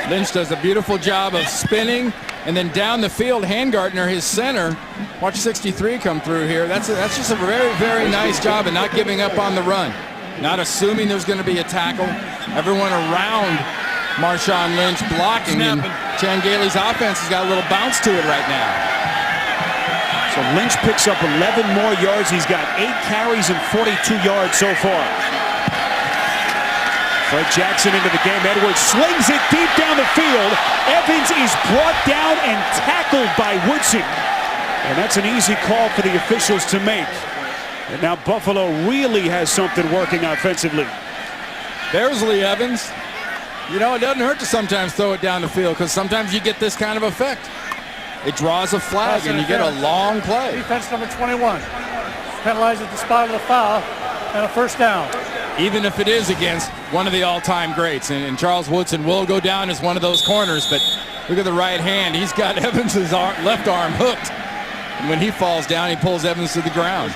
Lynch does a beautiful job of spinning, and then down the field, Handgartner, his center. Watch 63 come through here. That's just a very, very nice job of not giving up on the run. Not assuming there's going to be a tackle. Everyone around Marshawn Lynch blocking, and Chan Gailey's offense has got a little bounce to it right now. So Lynch picks up 11 more yards. He's got 8 carries and 42 yards so far. Fred Jackson into the game. Edwards slings it deep down the field. Evans is brought down and tackled by Woodson. And that's an easy call for the officials to make. And now Buffalo really has something working offensively. There's Lee Evans. You know, it doesn't hurt to sometimes throw it down the field because sometimes you get this kind of effect. It draws a flag and you get a long play. Defense number 21. Penalized at the spot of the foul and a first down. Even if it is against one of the all-time greats. And Charles Woodson will go down as one of those corners, but look at the right hand. He's got Evans's left arm hooked. And when he falls down, he pulls Evans to the ground.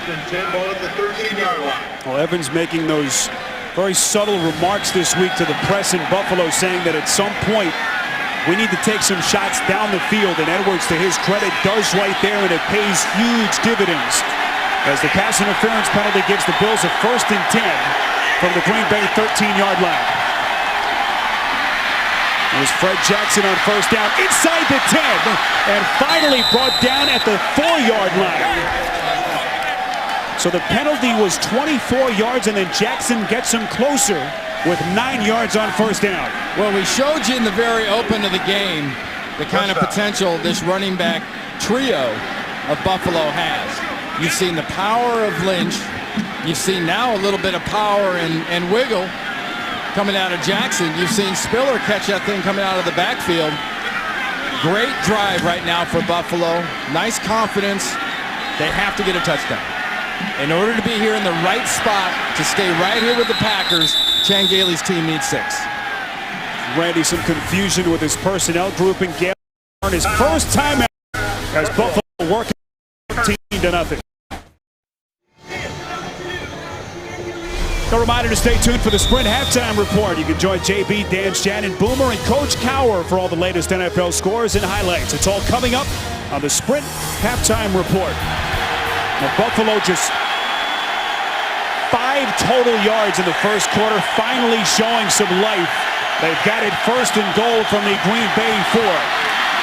Well, Evans making those very subtle remarks this week to the press in Buffalo, saying that at some point we need to take some shots down the field. And Edwards, to his credit, does right there, and it pays huge dividends as the pass interference penalty gives the Bills a 1st and 10 from the Green Bay 13-yard line. There's Fred Jackson on first down inside the 10 and finally brought down at the 4-yard line. So the penalty was 24 yards, and then Jackson gets him closer with 9 yards on first down. Well, we showed you in the very open of the game the kind of potential this running back trio of Buffalo has. You've seen the power of Lynch. You've seen now a little bit of power and wiggle coming out of Jackson. You've seen Spiller catch that thing coming out of the backfield. Great drive right now for Buffalo. Nice confidence. They have to get a touchdown. In order to be here in the right spot to stay right here with the Packers, Chan Gailey's team needs 6. Randy, some confusion with his personnel grouping. Gailey on his first time out as Buffalo working 14-0. A reminder to stay tuned for the Sprint Halftime Report. You can join JB, Dan, Shannon, Boomer, and Coach Cower for all the latest NFL scores and highlights. It's all coming up on the Sprint Halftime Report. Now, Buffalo just 5 total yards in the first quarter, finally showing some life. They've got it first and goal from the Green Bay 4.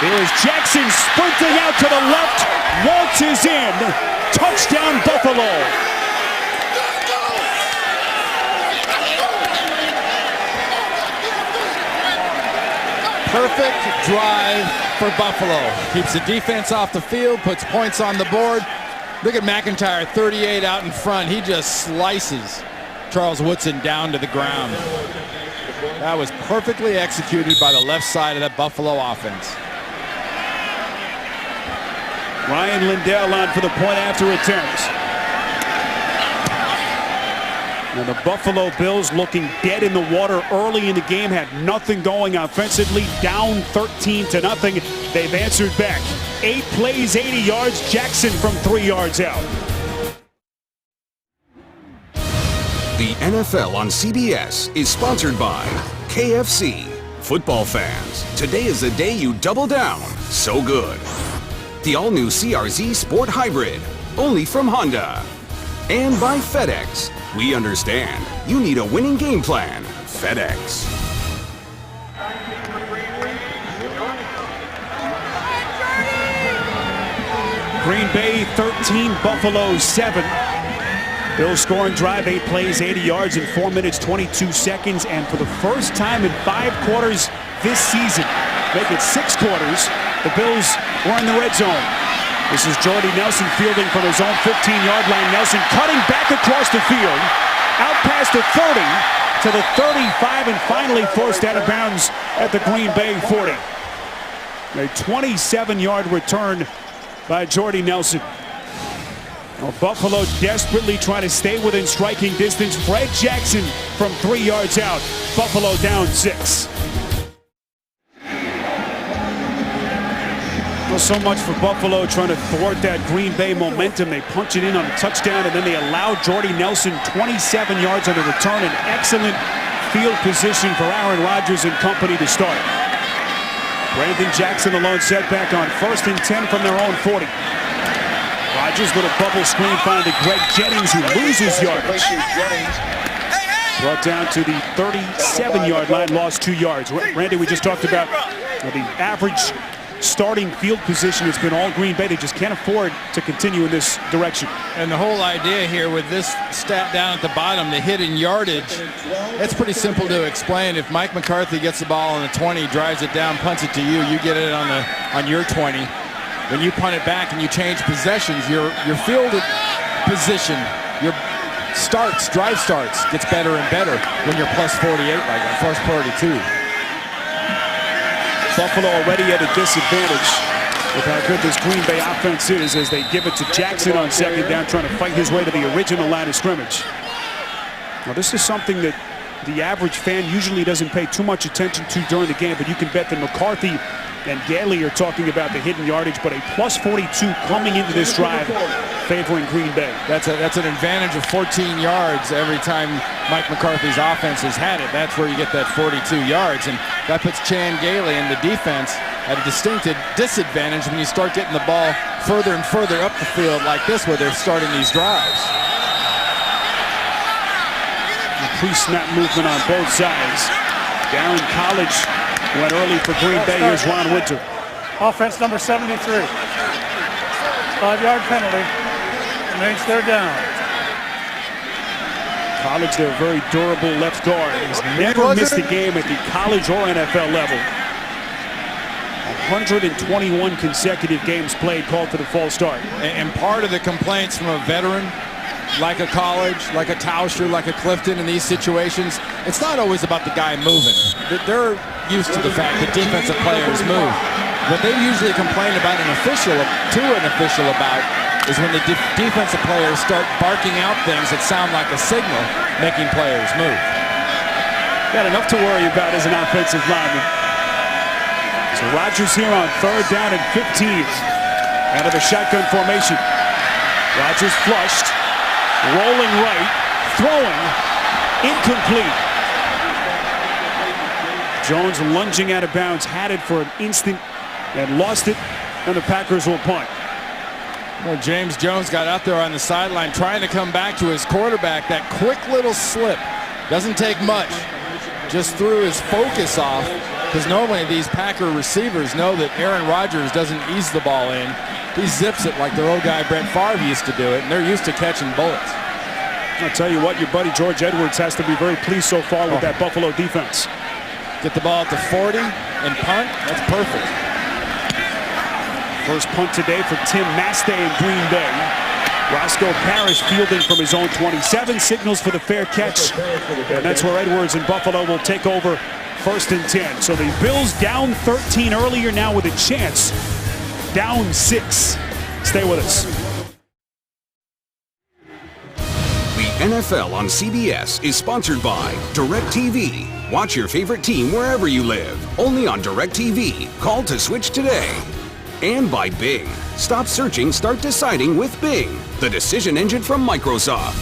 Here is Jackson sprinting out to the left. Waltz is in. Touchdown, Buffalo. Perfect drive for Buffalo. Keeps the defense off the field, puts points on the board. Look at McIntyre, 38 out in front. He just slices Charles Woodson down to the ground. That was perfectly executed by the left side of that Buffalo offense. Ryan Lindell on for the point after attempt. Now the Buffalo Bills looking dead in the water early in the game, had nothing going offensively, down 13-0. They've answered back. 8 plays, 80 yards. Jackson from 3 yards out. The NFL on CBS is sponsored by KFC. Football fans, today is the day you double down. So good. The all-new CRZ Sport Hybrid, only from Honda. And by FedEx. We understand. You need a winning game plan. FedEx. Green Bay 13, Buffalo 7. Bills scoring drive, 8 plays, 80 yards in 4 minutes, 22 seconds. And for the first time in 5 quarters this season, make it 6 quarters, the Bills were in the red zone. This is Jordy Nelson fielding from his own 15-yard line. Nelson cutting back across the field, out past the 30 to the 35, and finally forced out of bounds at the Green Bay 40. A 27-yard return by Jordy Nelson. Well, Buffalo desperately trying to stay within striking distance. Fred Jackson from 3 yards out. Buffalo down 6. Well, so much for Buffalo trying to thwart that Green Bay momentum. They punch it in on a touchdown, and then they allow Jordy Nelson 27 yards on a return. An excellent field position for Aaron Rodgers and company to start. Brandon Jackson, the lone setback on 1st and 10 from their own 40. Rodgers, little bubble screen, finding Greg Jennings, who loses yardage. Brought down to the 37-yard line, lost 2 yards. Randy, we just talked about the average starting field position has been all Green Bay. They just can't afford to continue in this direction. And the whole idea here with this stat down at the bottom, the hidden yardage, it's pretty simple to explain. If Mike McCarthy gets the ball on the 20, drives it down, punts it to you, you get it on your 20. When you punt it back and you change possessions, your field position, your drive starts, gets better and better when you're plus 48 like that, plus 42. Buffalo already at a disadvantage with how good this Green Bay offense is as they give it to Jackson on 2nd down, trying to fight his way to the original line of scrimmage. Now, this is something that the average fan usually doesn't pay too much attention to during the game, but you can bet that McCarthy and Gailey are talking about the hidden yardage, but a plus 42 coming into this drive favoring Green Bay. That's an advantage of 14 yards every time Mike McCarthy's offense has had it. That's where you get that 42 yards, and that puts Chan Gailey and the defense at a distinct disadvantage when you start getting the ball further and further up the field like this, where they're starting these drives. The pre-snap movement on both sides. Down College went early for Green Bay. Here's Ron Winter. Offense number 73. 5-yard penalty. Remains 3rd down. College, they're a very durable left guard. He's never missed a game at the college or NFL level. 121 consecutive games played called for the false start. And part of the complaints from a veteran, like a College, like a Tauscher, like a Clifton in these situations, it's not always about the guy moving. They're used to the fact that defensive players move. What they usually complain about an official about is when the defensive players start barking out things that sound like a signal, making players move. Got enough to worry about as an offensive lineman. So Rodgers here on 3rd down and 15 out of the shotgun formation. Rodgers flushed, rolling right, throwing, incomplete. Jones lunging out of bounds, had it for an instant and lost it, and the Packers will punt. Well, James Jones got out there on the sideline trying to come back to his quarterback. That quick little slip doesn't take much. Just threw his focus off, because normally these Packer receivers know that Aaron Rodgers doesn't ease the ball in. He zips it like their old guy Brett Favre used to do it, and they're used to catching bullets. I'll tell you what, your buddy George Edwards has to be very pleased so far with that Buffalo defense. Get the ball at the 40 and punt. That's perfect. First punt today for Tim Mastay in Green Bay. Roscoe Parrish fielding from his own 27, signals for the fair catch. And that's where Edwards and Buffalo will take over 1st and 10. So the Bills down 13 earlier, now with a chance. Down 6. Stay with us. The NFL on CBS is sponsored by DirecTV. Watch your favorite team wherever you live. Only on DirecTV. Call to switch today. And by Bing. Stop searching, start deciding with Bing, the decision engine from Microsoft.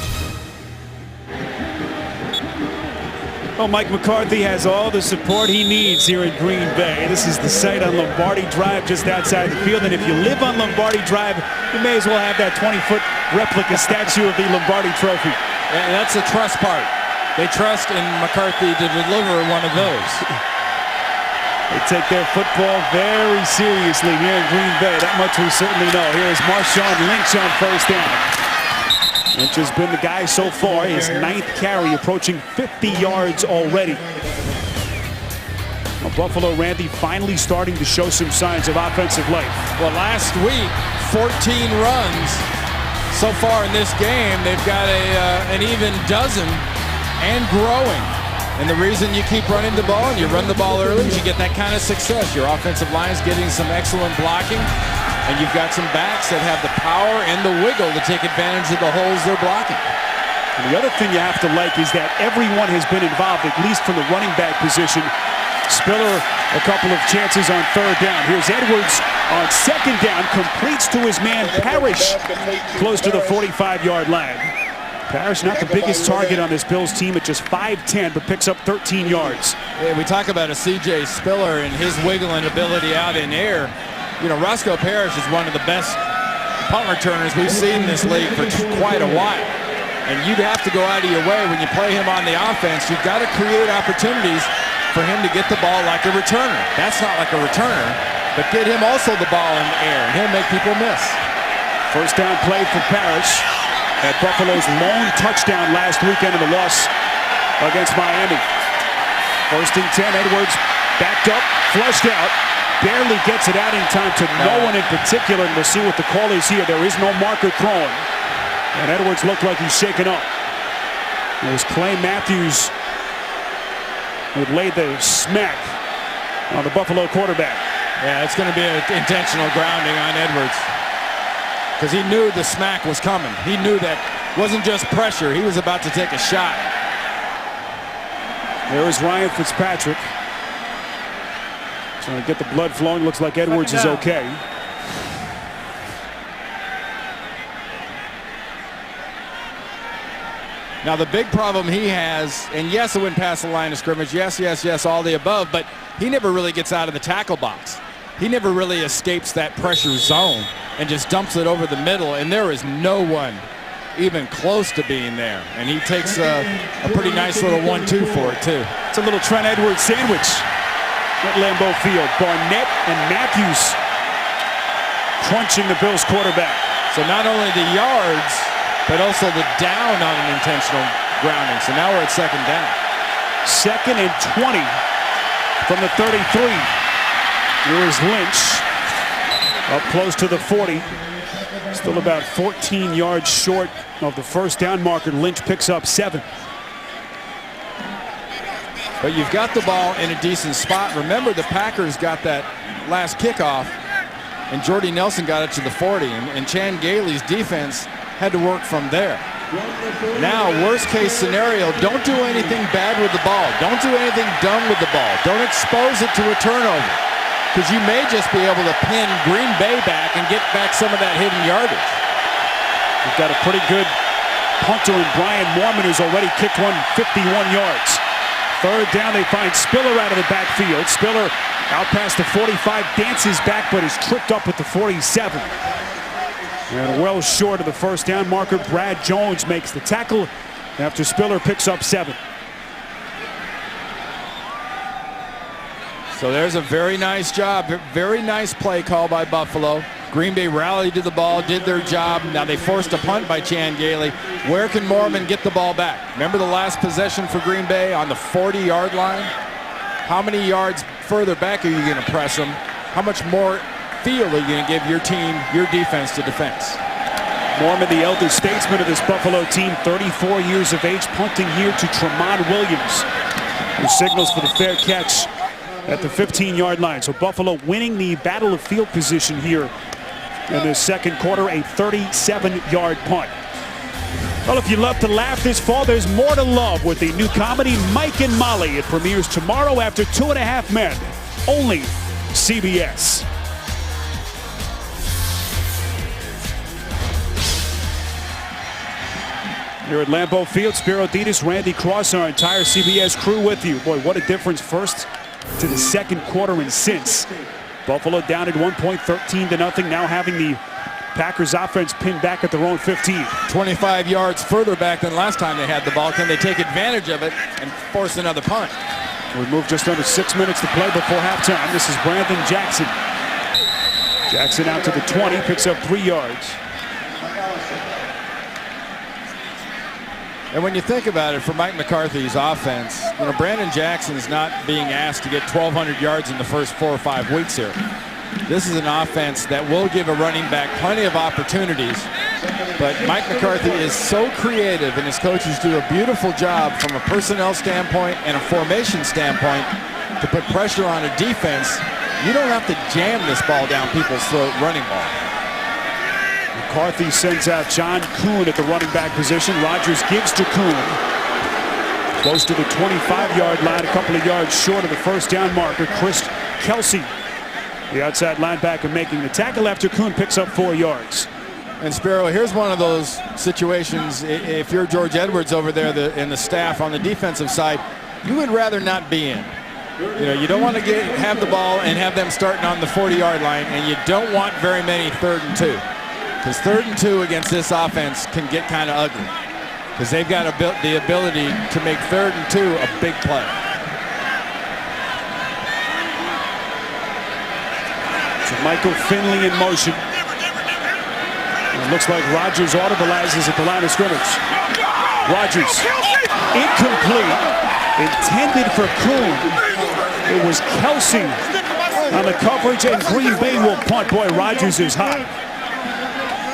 Well, Mike McCarthy has all the support he needs here in Green Bay. This is the site on Lombardi Drive just outside the field. And if you live on Lombardi Drive, you may as well have that 20-foot replica statue of the Lombardi Trophy. And that's the trust part. They trust in McCarthy to deliver one of those. They take their football very seriously here in Green Bay. That much we certainly know. Here's Marshawn Lynch on 1st down. Lynch has been the guy so far. His 9th carry, approaching 50 yards already. Well, Buffalo, Randy, finally starting to show some signs of offensive life. Well, last week, 14 runs. So far in this game, they've got an even dozen and growing. And the reason you keep running the ball and you run the ball early is you get that kind of success. Your offensive line is getting some excellent blocking, and you've got some backs that have the power and the wiggle to take advantage of the holes they're blocking. And the other thing you have to like is that everyone has been involved, at least from the running back position. Spiller, a couple of chances on 3rd down. Here's Edwards on 2nd down, completes to his man Parrish, close to the 45-yard line. Parrish not the biggest target on this Bills team at just 5'10", but picks up 13 yards. Yeah, we talk about a C.J. Spiller and his wiggling ability out in air. You know, Roscoe Parrish is one of the best punt returners we've seen in this league for quite a while. And you'd have to go out of your way when you play him on the offense. You've got to create opportunities for him to get the ball like a returner. That's not like a returner, but get him also the ball in the air, and he'll make people miss. 1st down play for Parrish at Buffalo's lone touchdown last weekend in the loss against Miami. 1st and 10, Edwards backed up, flushed out, barely gets it out in time to no one in particular, and we'll see what the call is here. There is no marker thrown, and Edwards looked like he's shaken up. It was Clay Matthews who laid the smack on the Buffalo quarterback. Yeah, it's going to be an intentional grounding on Edwards, because he knew the smack was coming. He knew that wasn't just pressure. He was about to take a shot. There is Ryan Fitzpatrick. Trying to get the blood flowing. Looks like Edwards is okay. Now the big problem he has, and yes, it went past the line of scrimmage. Yes, yes, yes, all the above, but he never really gets out of the tackle box. He never really escapes that pressure zone and just dumps it over the middle, and there is no one even close to being there. And he takes a pretty nice little 1-2 for it, too. It's a little Trent Edwards sandwich at Lambeau Field. Barnett and Matthews crunching the Bills quarterback. So not only the yards, but also the down on an intentional grounding. So now we're at second down. 2nd and 20 from the 33. Here is Lynch up close to the 40. Still about 14 yards short of the first down marker. Lynch picks up 7. But you've got the ball in a decent spot. Remember, the Packers got that last kickoff, and Jordy Nelson got it to the 40, and Chan Gailey's defense had to work from there. Now, worst case scenario, don't do anything bad with the ball. Don't do anything dumb with the ball. Don't expose it to a turnover, because you may just be able to pin Green Bay back and get back some of that hidden yardage. We've got a pretty good punter in Brian Moorman, who's already kicked one 51 yards. 3rd down, they find Spiller out of the backfield. Spiller out past the 45, dances back, but is tripped up at the 47. And well short of the first down marker. Brad Jones makes the tackle after Spiller picks up 7. So there's a very nice job, very nice play call by Buffalo. Green Bay rallied to the ball, did their job. Now they forced a punt by Chan Gailey. Where can Moorman get the ball back? Remember the last possession for Green Bay on the 40-yard line? How many yards further back are you going to press them? How much more field are you going to give your team, your defense to defense? Moorman, the elder statesman of this Buffalo team, 34 years of age, punting here to Tremont Williams, who signals for the fair catch at the 15-yard line. So Buffalo winning the battle of field position here in the second quarter, a 37-yard punt. Well, if you love to laugh this fall, there's more to love with the new comedy Mike and Molly. It premieres tomorrow after 2.5 Men. Only CBS. Here at Lambeau Field, Spiro Dedes, Randy Cross, our entire CBS crew with you. Boy, what a difference first to the second quarter and since. Buffalo down at 1 point, 13-0, now having the Packers offense pinned back at their own 15. 25 yards further back than last time they had the ball. Can they take advantage of it and force another punt? We move just under 6 minutes to play before halftime. This is Brandon Jackson. Jackson out to the 20, picks up 3 yards. And when you think about it, for Mike McCarthy's offense, you know, Brandon Jackson's not being asked to get 1,200 yards in the first 4 or 5 weeks here. This is an offense that will give a running back plenty of opportunities. But Mike McCarthy is so creative, and his coaches do a beautiful job from a personnel standpoint and a formation standpoint to put pressure on a defense. You don't have to jam this ball down people's throat running ball. McCarthy sends out John Kuhn at the running back position. Rodgers gives to Kuhn. Close to the 25-yard line, a couple of yards short of the first down marker. Chris Kelsey, the outside linebacker, making the tackle after Kuhn picks up 4 yards. And Spiro, here's one of those situations, if you're George Edwards over there in the staff on the defensive side, you would rather not be in. You know, you don't want to have the ball and have them starting on the 40-yard line, and you don't want very many 3rd and 2. Because 3rd and 2 against this offense can get kind of ugly. Because they've got the ability to make 3rd and 2 a big play. So Michael Finley in motion. It looks like Rodgers audibilizes at the line of scrimmage. Rodgers, incomplete, intended for Kuhn. It was Kelsey on the coverage, and Green Bay will punt. Boy, Rodgers is hot.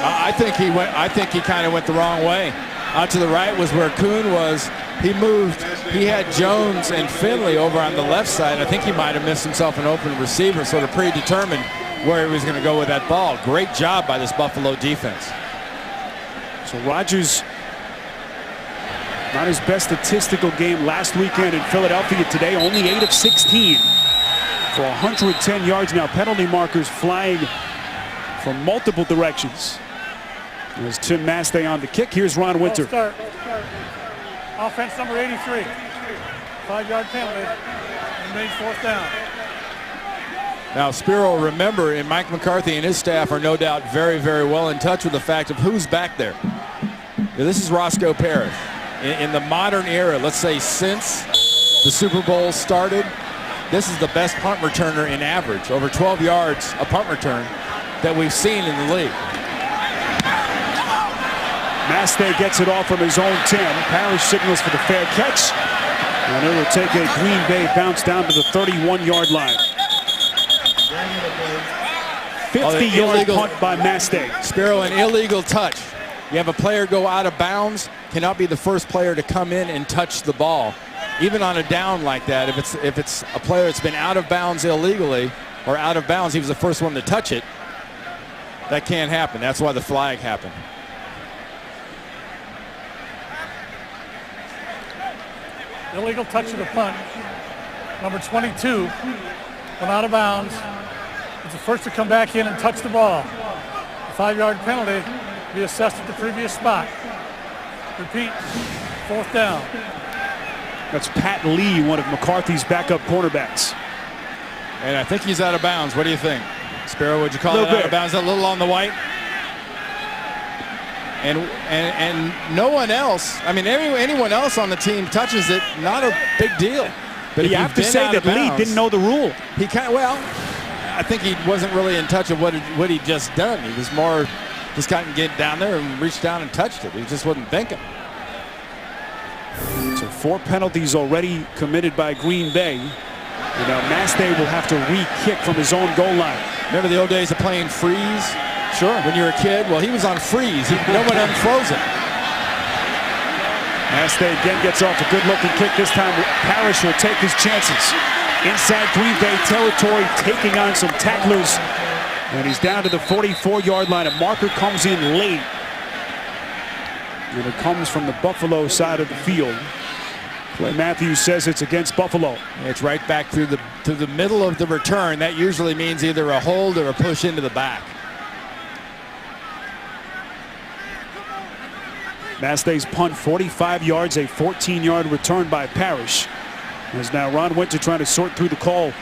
I think he kind of went the wrong way. Out to the right was where Kuhn was. He moved. He had Jones and Finley over on the left side. I think he might have missed himself an open receiver, sort of predetermined where he was going to go with that ball. Great job by this Buffalo defense. So Rodgers, not his best statistical game last weekend in Philadelphia. Today, only 8 of 16 for 110 yards. Now penalty markers flying from multiple directions. There's Tim Mastey on the kick. Here's Ron Winter. Start. Offense number 83. 5-yard penalty. Remains 4th down. Now, Spiro, remember, and Mike McCarthy and his staff are no doubt very, very well in touch with the fact of who's back there. Now, this is Roscoe Parrish. In the modern era, let's say since the Super Bowl started, this is the best punt returner in average, over 12 yards a punt return, that we've seen in the league. Mastay gets it off from his own 10. Parrish signals for the fair catch. And it will take a Green Bay bounce down to the 31-yard line. 50-yard punt by Mastay. Spero, an illegal touch. You have a player go out of bounds, cannot be the first player to come in and touch the ball. Even on a down like that, if it's a player that's been out of bounds illegally or out of bounds, he was the first one to touch it, that can't happen. That's why the flag happened. Illegal touch of the punt. Number 22 went out of bounds. Was the first to come back in and touch the ball. A 5-yard penalty to be assessed at the previous spot. Repeat, 4th down. That's Pat Lee, one of McCarthy's backup cornerbacks. And I think he's out of bounds. What do you think? Spero, would you call it out of bounds? A little on the white? And no one else, I mean, anyone else on the team touches it, not a big deal. But you have to say that Lee didn't know the rule. He I think he wasn't really in touch of what he'd just done. He was more just kind of get down there and reached down and touched it. He just wasn't thinking. So 4 penalties already committed by Green Bay. And now Mastay will have to re-kick from his own goal line. Remember the old days of playing freeze? Sure. When you were a kid? Well, he was on freeze. No one unfroze it. Mastay again gets off a good-looking kick. This time Parrish will take his chances. Inside Green Bay territory, taking on some tacklers. And he's down to the 44-yard line. A marker comes in late. And it comes from the Buffalo side of the field. Clay Matthews says it's against Buffalo. It's right back through the middle of the return. That usually means either a hold or a push into the back. Mastay's punt, 45 yards, a 14-yard return by Parrish. As now Ron Winter trying to sort through the call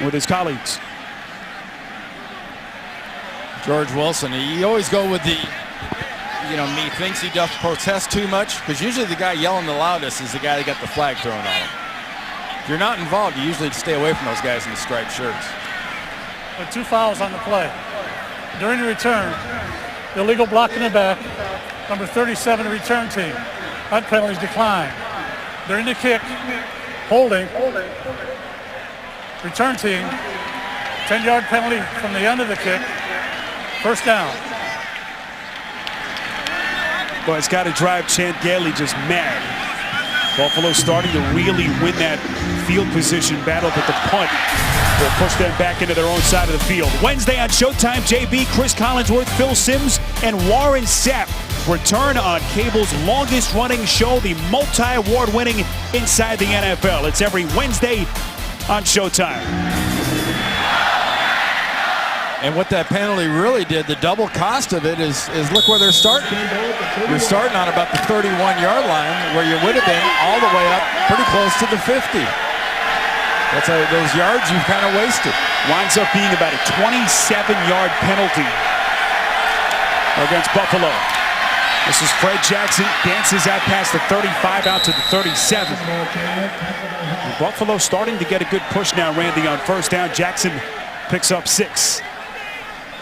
with his colleagues. George Wilson, he always go with the, he thinks he does protest too much, because usually the guy yelling the loudest is the guy that got the flag thrown on him. If you're not involved, you usually stay away from those guys in the striped shirts. With 2 fouls on the play. During the return, illegal block in the back. Number 37 return team. That penalties declined. During the kick, holding. Return team, 10-yard penalty from the end of the kick. 1st down. Well, it's got to drive Champ Gailey just mad. Buffalo starting to really win that field position battle, but the punt will push them back into their own side of the field. Wednesday on Showtime, JB, Chris Collinsworth, Phil Simms, and Warren Sapp return on cable's longest-running show, the multi-award-winning Inside the NFL. It's every Wednesday on Showtime. And what that penalty really did, the double cost of it is look where they're starting. You're starting on about the 31-yard line, where you would have been all the way up pretty close to the 50. That's those yards you've kind of wasted. Winds up being about a 27-yard penalty against Buffalo. This is Fred Jackson, dances out past the 35 out to the 37. And Buffalo starting to get a good push now, Randy, on 1st down. Jackson picks up 6.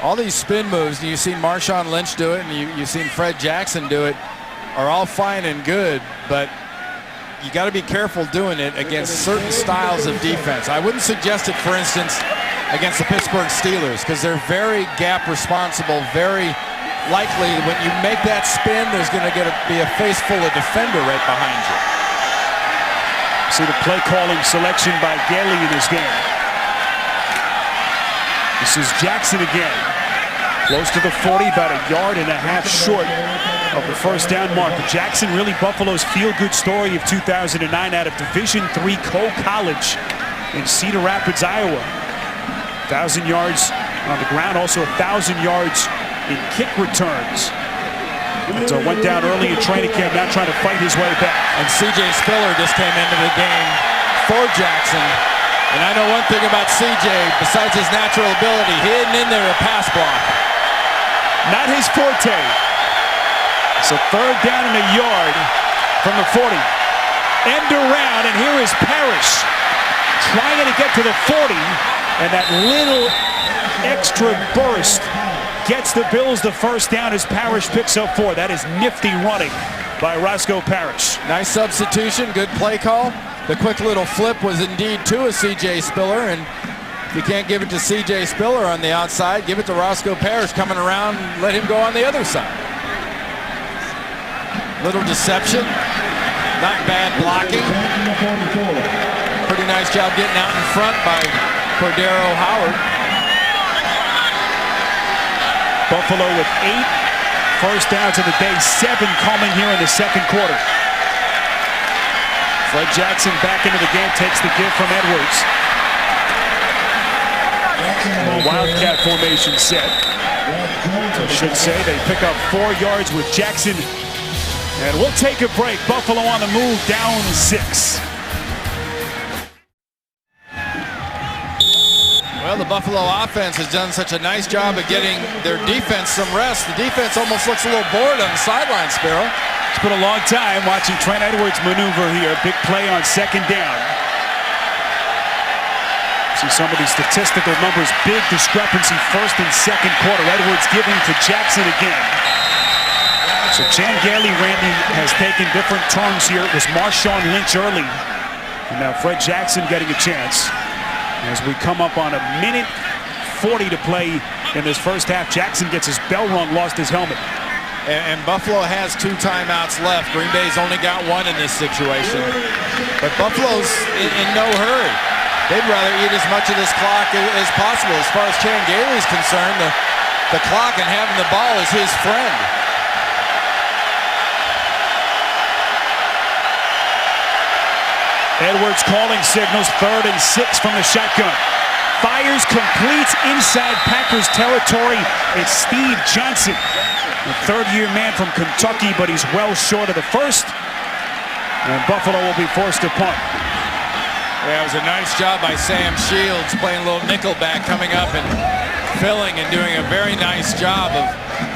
All these spin moves, you've seen Marshawn Lynch do it, and you've seen Fred Jackson do it, are all fine and good, but you got to be careful doing it against certain styles of defense. I wouldn't suggest it, for instance, against the Pittsburgh Steelers, because they're very gap responsible, very likely when you make that spin, there's going to be a face full of defender right behind you. See the play calling selection by Gailey in this game. This is Jackson again. Close to the 40, about a yard and a half short of the 1st down marker. Jackson, really Buffalo's feel-good story of 2009 out of Division III Cole College in Cedar Rapids, Iowa. 1,000 yards on the ground, also 1,000 yards in kick returns. So went down early in training camp, now trying to fight his way back. And C.J. Spiller just came into the game for Jackson. And I know one thing about C.J., besides his natural ability, he isn't in there to pass block. Not his forte. So 3rd down and a yard from the 40. End around, and here is Parrish trying to get to the 40. And that little extra burst gets the Bills the first down as Parrish picks up 4. That is nifty running by Roscoe Parrish. Nice substitution, good play call. The quick little flip was indeed to a C.J. Spiller, and if you can't give it to C.J. Spiller on the outside, give it to Roscoe Parrish coming around, let him go on the other side. Little deception, not bad blocking. Pretty nice job getting out in front by Cordero Howard. Buffalo with 8 first downs of the day, 7 coming here in the second quarter. Fred Jackson back into the game, takes the give from Edwards. Wildcat formation set. I should say they pick up 4 yards with Jackson. And we'll take a break. Buffalo on the move, down 6. Well, the Buffalo offense has done such a nice job of getting their defense some rest. The defense almost looks a little bored on the sideline, Sparrow. It's been a long time watching Trent Edwards maneuver here. Big play on second down. See some of these statistical numbers. Big discrepancy first and second quarter. Edwards giving to Jackson again. So Chan Gailey, Randy, has taken different turns here. It was Marshawn Lynch early. And now Fred Jackson getting a chance. As we come up on 1:40 to play in this first half. Jackson gets his bell rung, lost his helmet. And Buffalo has 2 timeouts left. Green Bay's only got 1 in this situation. But Buffalo's in no hurry. They'd rather eat as much of this clock as possible. As far as Chan Gailey's concerned, the clock and having the ball is his friend. Edwards calling signals, 3rd and 6 from the shotgun. Fires, completes inside Packers territory. It's Steve Johnson, the 3rd-year man from Kentucky, but he's well short of the first. And Buffalo will be forced to punt. Yeah, it was a nice job by Sam Shields playing a little nickelback, coming up and filling and doing a very nice job of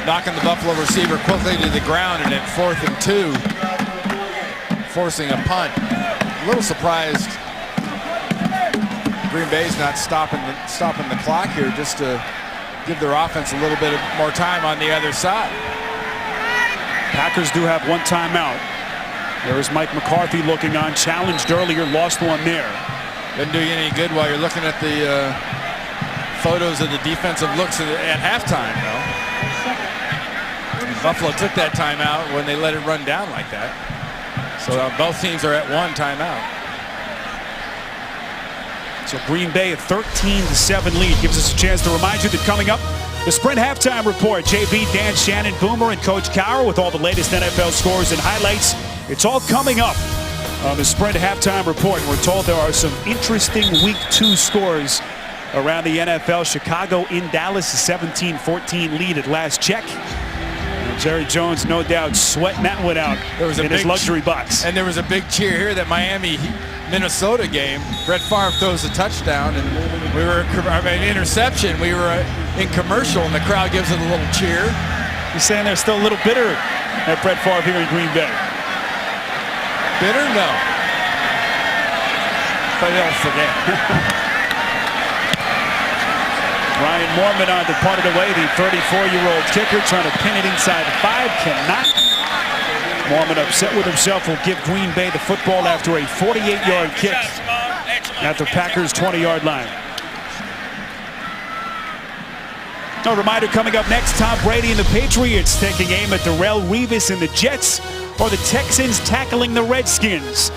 knocking the Buffalo receiver quickly to the ground, and at 4th and 2, forcing a punt. A little surprised Green Bay's not stopping the clock here, just to give their offense a little bit more time on the other side. Packers do have 1 timeout. There's Mike McCarthy looking on, challenged earlier, lost 1 there. Doesn't do you any good while you're looking at the photos of the defensive looks at halftime, though. Buffalo took that timeout when they let it run down like that. So both teams are at 1 timeout. So Green Bay a 13-7 lead gives us a chance to remind you that coming up, the Sprint Halftime Report. JB, Dan, Shannon, Boomer, and Coach Cowher with all the latest NFL scores and highlights. It's all coming up on the Sprint Halftime Report. We're told there are some interesting Week 2 scores around the NFL. Chicago in Dallas, a 17-14 lead at last check. Jerry Jones, no doubt, sweating that one out in his luxury box. And there was a big cheer here, that Miami-Minnesota game. Brett Favre throws a touchdown, and interception. We were in commercial, and the crowd gives it a little cheer. You're saying they're still a little bitter at Brett Favre here in Green Bay? Bitter? No. But they'll forget. Ryan Mormon on departed away, the 34-year-old kicker, trying to pin it inside the 5, cannot. Mormon, upset with himself, will give Green Bay the football after a 48-yard kick at the Packers' 20-yard line. A reminder coming up next, Tom Brady and the Patriots taking aim at Darrelle Revis and the Jets, or the Texans tackling the Redskins.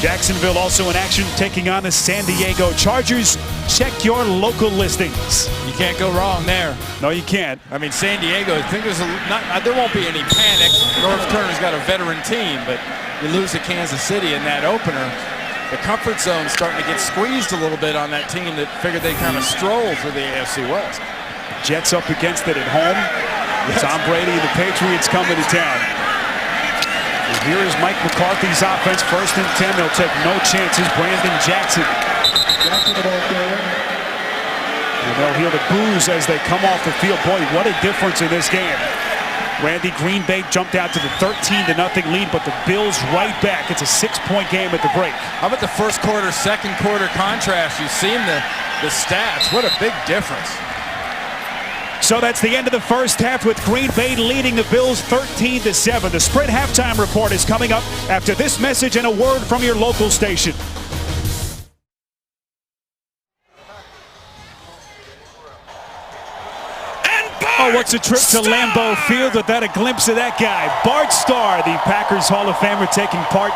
Jacksonville also in action, taking on the San Diego Chargers. Check your local listings. You can't go wrong there. No, you can't. I mean, San Diego, I think there won't be any panic. North Turner's got a veteran team, but you lose to Kansas City in that opener. The comfort zone's starting to get squeezed a little bit on that team that figured they'd kind of stroll through the AFC West. Jets up against it at home. Yes. Tom Brady and the Patriots coming to town. And here is Mike McCarthy's offense. 1st and 10. They'll take no chances. Brandon Jackson. And they'll hear the boos as they come off the field. Boy, what a difference in this game. Randy, Green Bay jumped out to the 13-0 lead, but the Bills right back. It's a 6-point game at the break. How about the first quarter, second quarter contrast? You've seen the stats. What a big difference. So that's the end of the first half with Green Bay leading the Bills 13-7. The Sprint halftime report is coming up after this message and a word from your local station. Oh, what's a trip to Lambeau Field without a glimpse of that guy. Bart Starr, the Packers Hall of Famer, taking part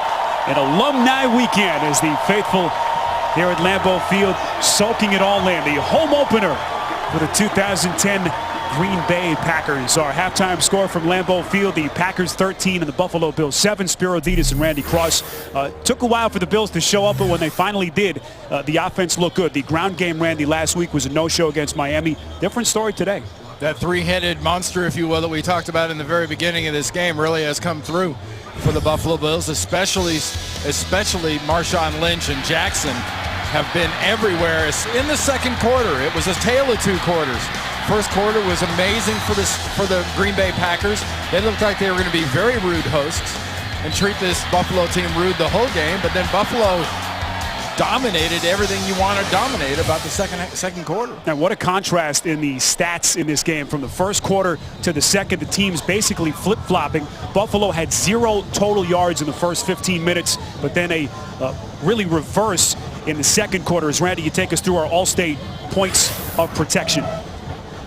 in Alumni Weekend as the faithful here at Lambeau Field soaking it all in. The home opener for the 2010 Green Bay Packers. Our halftime score from Lambeau Field, the Packers 13 and the Buffalo Bills 7. Spiro Dedes and Randy Cross. Took a while for the Bills to show up, but when they finally did, the offense looked good. The ground game, Randy, last week was a no-show against Miami. Different story today. That three-headed monster, if you will, that we talked about in the very beginning of this game really has come through for the Buffalo Bills, especially Marshawn Lynch and Jackson have been everywhere. In the second quarter, it was a tale of two quarters. First quarter was amazing for the Green Bay Packers. They looked like they were going to be very rude hosts and treat this Buffalo team rude the whole game, but then Buffalo dominated everything you want to dominate about the second quarter. And what a contrast in the stats in this game. From the first quarter to the second, the teams basically flip-flopping. Buffalo had 0 total yards in the first 15 minutes, but then a really reverse in the second quarter. As Randy, you take us through our All-State points of protection.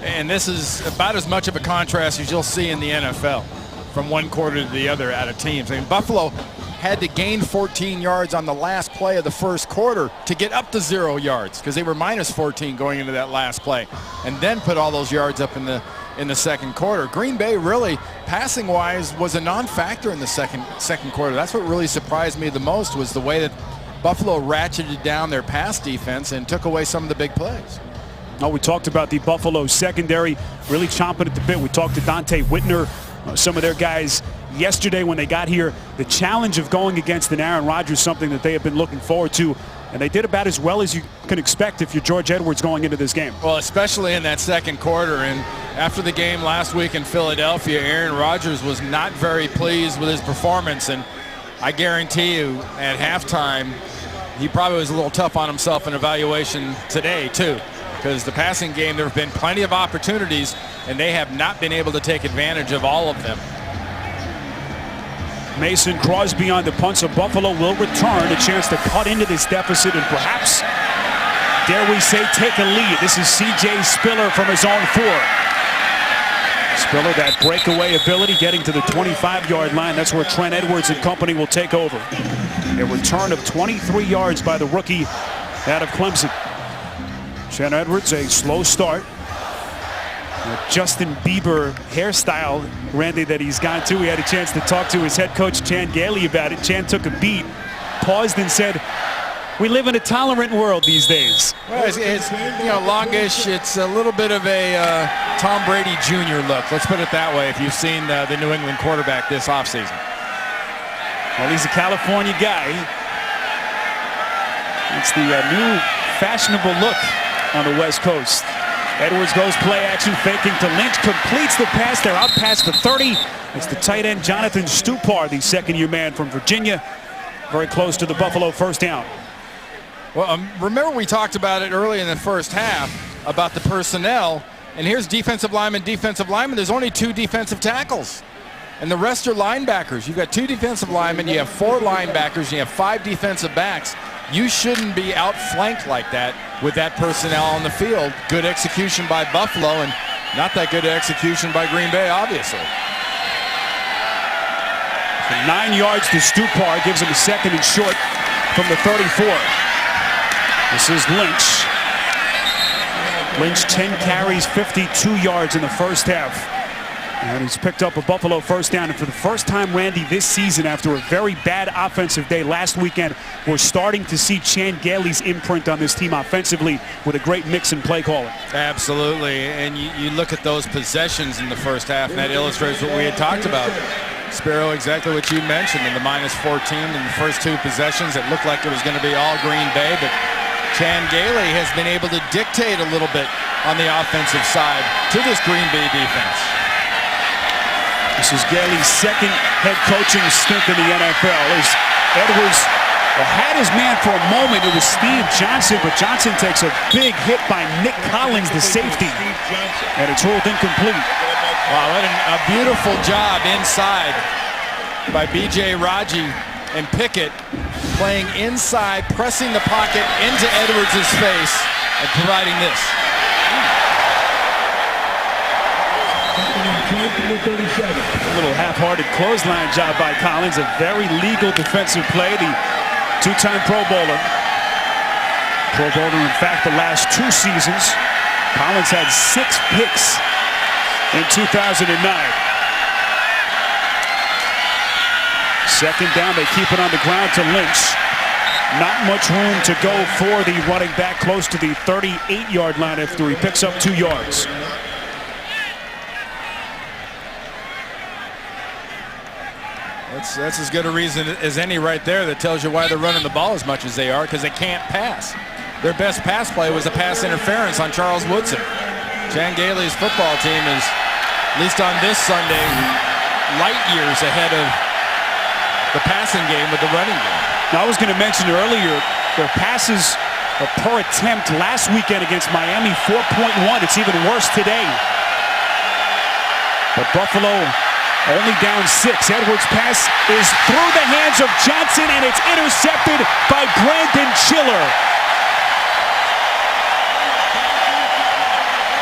And this is about as much of a contrast as you'll see in the NFL from one quarter to the other out of teams. I mean, Buffalo had to gain 14 yards on the last play of the first quarter to get up to 0 yards because they were minus 14 going into that last play, and then put all those yards up in the second quarter. Green Bay really, passing-wise, was a non-factor in the second quarter. That's what really surprised me the most, was the way that Buffalo ratcheted down their pass defense and took away some of the big plays. Oh, we talked about the Buffalo secondary really chomping at the bit. We talked to Dante Whitner, some of their guys yesterday when they got here. The challenge of going against an Aaron Rodgers, something that they have been looking forward to, and they did about as well as you can expect if you're George Edwards going into this game. Well, especially in that second quarter, and after the game last week in Philadelphia, Aaron Rodgers was not very pleased with his performance, and I guarantee you at halftime he probably was a little tough on himself in evaluation today too, because the passing game, there have been plenty of opportunities and they have not been able to take advantage of all of them. Mason Crosby on the punt, so Buffalo will return, a chance to cut into this deficit and perhaps, dare we say, take a lead. This is C.J. Spiller from his own 4. Spiller, that breakaway ability, getting to the 25-yard line. That's where Trent Edwards and company will take over. A return of 23 yards by the rookie out of Clemson. Trent Edwards, a slow start. Justin Bieber hairstyle, Randy, that he's gone to. We had a chance to talk to his head coach, Chan Gailey, about it. Chan took a beat, paused and said, we live in a tolerant world these days. Well, it's longish. It's a little bit of a Tom Brady Jr. look. Let's put it that way if you've seen the New England quarterback this offseason. Well, he's a California guy. It's the new fashionable look on the West Coast. Edwards goes play action, faking to Lynch, completes the pass. They're out past the 30. It's the tight end Jonathan Stupar, the second-year man from Virginia, very close to the Buffalo first down. Well, remember we talked about it early in the first half about the personnel, and here's defensive lineman. There's only 2 defensive tackles, and the rest are linebackers. You've got 2 defensive linemen, you have 4 linebackers, and you have 5 defensive backs. You shouldn't be outflanked like that with that personnel on the field. Good execution by Buffalo, and not that good execution by Green Bay, obviously. So 9 yards to Stupar, gives him a second and short from the 34. This is Lynch. Lynch 10 carries, 52 yards in the first half. And he's picked up a Buffalo first down. And for the first time, Randy, this season, after a very bad offensive day last weekend, we're starting to see Chan Gailey's imprint on this team offensively with a great mix and play calling. Absolutely. And you look at those possessions in the first half, and that illustrates what we had talked about. Spiro, exactly what you mentioned, in the minus 14 in the first 2 possessions. It looked like it was going to be all Green Bay, but Chan Gailey has been able to dictate a little bit on the offensive side to this Green Bay defense. This is Gailey's second head coaching stint in the NFL. As Edwards Well, had his man for a moment. It was Steve Johnson, but Johnson takes a big hit by Nick Collins, the safety, and it's ruled incomplete. Wow, what a beautiful job inside by B.J. Raji and Pickett, playing inside, pressing the pocket into Edwards' face and providing this. A little half-hearted clothesline job by Collins. A very legal defensive play. The two-time Pro Bowler. Pro Bowler, in fact, the last 2 seasons. Collins had 6 picks in 2009. Second down, they keep it on the ground to Lynch. Not much room to go for the running back, close to the 38-yard line after he picks up 2 yards. That's as good a reason as any right there. That tells you why they're running the ball as much as they are, because they can't pass. Their best pass play was a pass interference on Charles Woodson. Chan Gailey's football team is, at least on this Sunday, light years ahead of the passing game with the running game. Now, I was going to mention earlier, their passes per attempt last weekend against Miami, 4.1. It's even worse today. But Buffalo only down 6. Edwards' pass is through the hands of Johnson, and it's intercepted by Brandon Chiller.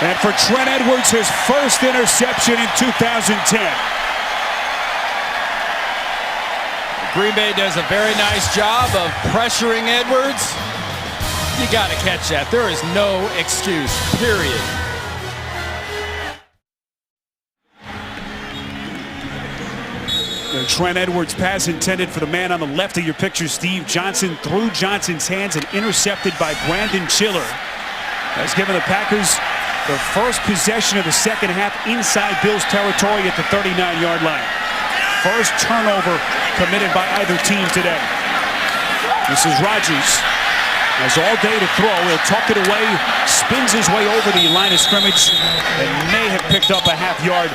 And for Trent Edwards, his first interception in 2010. Green Bay does a very nice job of pressuring Edwards. You got to catch that. There is no excuse, period. The Trent Edwards pass intended for the man on the left of your picture, Steve Johnson, through Johnson's hands and intercepted by Brandon Chiller. Has given the Packers their first possession of the second half inside Bills territory at the 39-yard line. First turnover committed by either team today. This is Rodgers. Has all day to throw. He'll tuck it away, spins his way over the line of scrimmage, and may have picked up a half yard.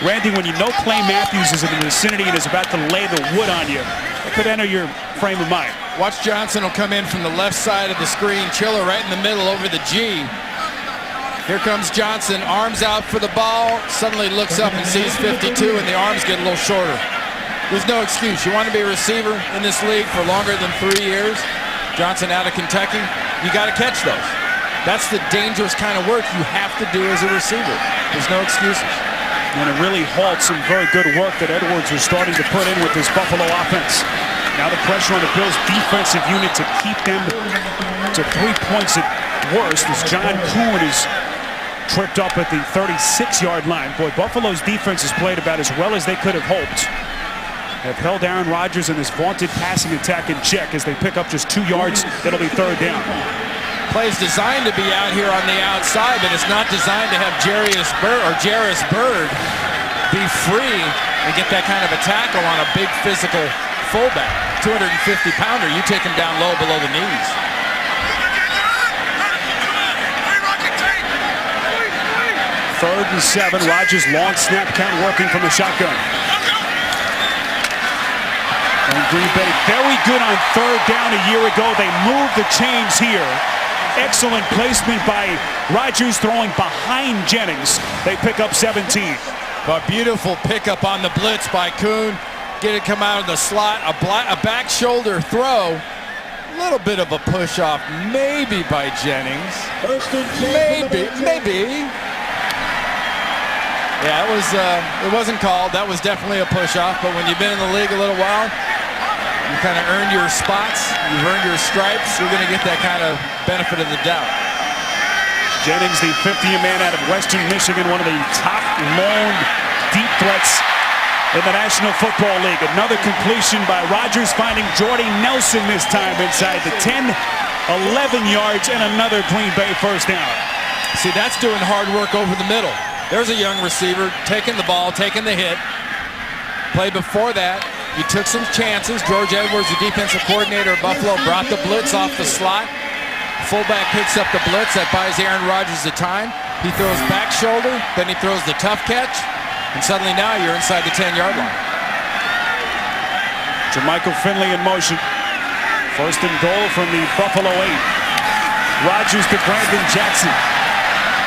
Randy, when you know Clay Matthews is in the vicinity and is about to lay the wood on you, it could enter your frame of mind. Watch Johnson will come in from the left side of the screen. Chiller right in the middle over the G. Here comes Johnson, arms out for the ball, suddenly looks up and sees 52, and the arms get a little shorter. There's no excuse. You want to be a receiver in this league for longer than 3 years? Johnson out of Kentucky, you got to catch those. That's the dangerous kind of work you have to do as a receiver. There's no excuses. And it really halts some very good work that Edwards was starting to put in with this Buffalo offense. Now the pressure on the Bills' defensive unit to keep them to 3 points at worst as John Kuhn is tripped up at the 36-yard line. Boy, Buffalo's defense has played about as well as they could have hoped. Have held Aaron Rodgers and his vaunted passing attack in check as they pick up just 2 yards. It'll be third down. Play's designed to be out here on the outside, but it's not designed to have Jairus Byrd be free and get that kind of a tackle on a big physical fullback. 250-pounder, you take him down low below the knees. Third and 7. Rodgers long snap count working from the shotgun. And Green Bay very good on third down a year ago. They moved the chains here. Excellent placement by Rodgers throwing behind Jennings. They pick up 17. But beautiful pickup on the blitz by Kuhn. Get it come out of the slot. A back shoulder throw. A little bit of a push off maybe by Jennings. Maybe. Yeah, it wasn't called. That was definitely a push off. But when you've been in the league a little while, you kind of earned your spots, you've earned your stripes, you're going to get that kind of benefit of the doubt. Jennings, the 50th man out of Western Michigan, one of the top lone deep threats in the National Football League. Another completion by Rodgers, finding Jordy Nelson this time inside the 10, 11 yards, and another Green Bay first down. See, that's doing hard work over the middle. There's a young receiver taking the ball, taking the hit. Play before that, you took some chances. George Edwards, the defensive coordinator of Buffalo, brought the blitz off the slot. Fullback picks up the blitz. That buys Aaron Rodgers the time. He throws back shoulder, then he throws the tough catch, and suddenly now you're inside the 10-yard line. Jermichael Finley in motion. First and goal from the Buffalo 8. Rodgers to Brandon Jackson.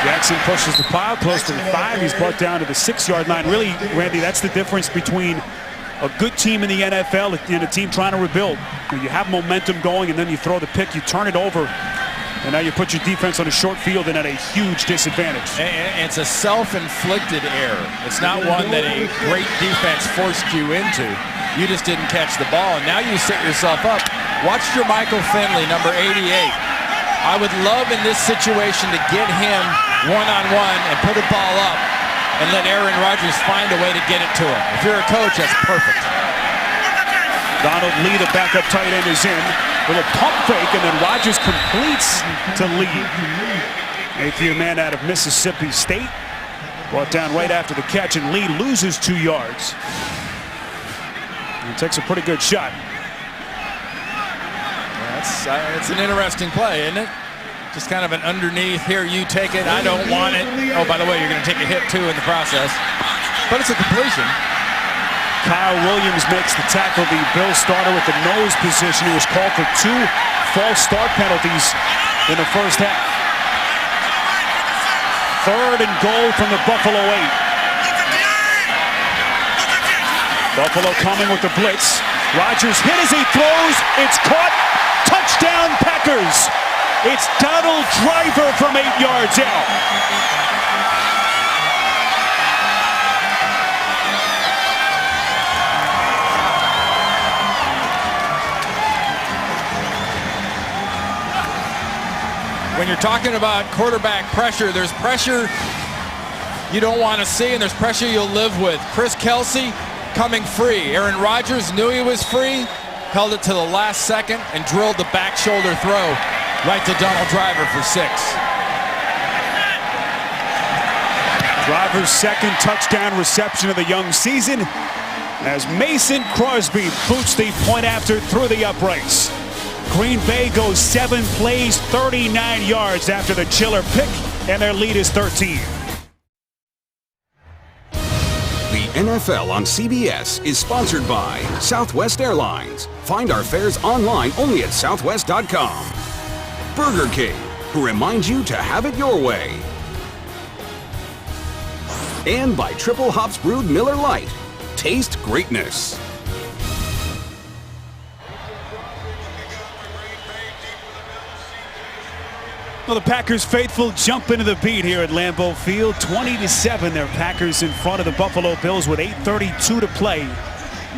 Jackson pushes the pile close to the 5. He's brought down to the 6-yard line. Really, Randy, that's the difference between a good team in the NFL and a team trying to rebuild. You have momentum going, and then you throw the pick, you turn it over, and now you put your defense on a short field and at a huge disadvantage. And it's a self-inflicted error. It's not one that a great defense forced you into. You just didn't catch the ball, and now you set yourself up. Watch Jermichael Finley, number 88. I would love in this situation to get him one-on-one and put the ball up and let Aaron Rodgers find a way to get it to him. If you're a coach, that's perfect. Donald Lee, the backup tight end, is in. Little pump fake, and then Rodgers completes to Lee. Eighth-year man out of Mississippi State. Brought down right after the catch, and Lee loses 2 yards. He takes a pretty good shot. It's an interesting play, isn't it? Just kind of an underneath, here, you take it, I don't want it. Oh, by the way, you're going to take a hit, too, in the process. But it's a completion. Kyle Williams makes the tackle. The Bills starter with the nose position. He was called for 2 false start penalties in the first half. Third and goal from the Buffalo 8. Buffalo coming with the blitz. Rodgers hit as he throws. It's caught. Touchdown Packers. It's Donald Driver from 8 yards out. When you're talking about quarterback pressure, there's pressure you don't want to see, and there's pressure you'll live with. Chris Kelsey coming free. Aaron Rodgers knew he was free, held it to the last second, and drilled the back shoulder throw right to Donald Driver for 6. Driver's second touchdown reception of the young season as Mason Crosby boots the point after through the uprights. Green Bay goes 7 plays, 39 yards after the Chiller pick, and their lead is 13. The NFL on CBS is sponsored by Southwest Airlines. Find our fares online only at southwest.com. Burger King, who reminds you to have it your way. And by Triple Hops Brewed Miller Lite. Taste greatness. Well, the Packers faithful jump into the beat here at Lambeau Field. 20-7, their Packers in front of the Buffalo Bills with 8:32 to play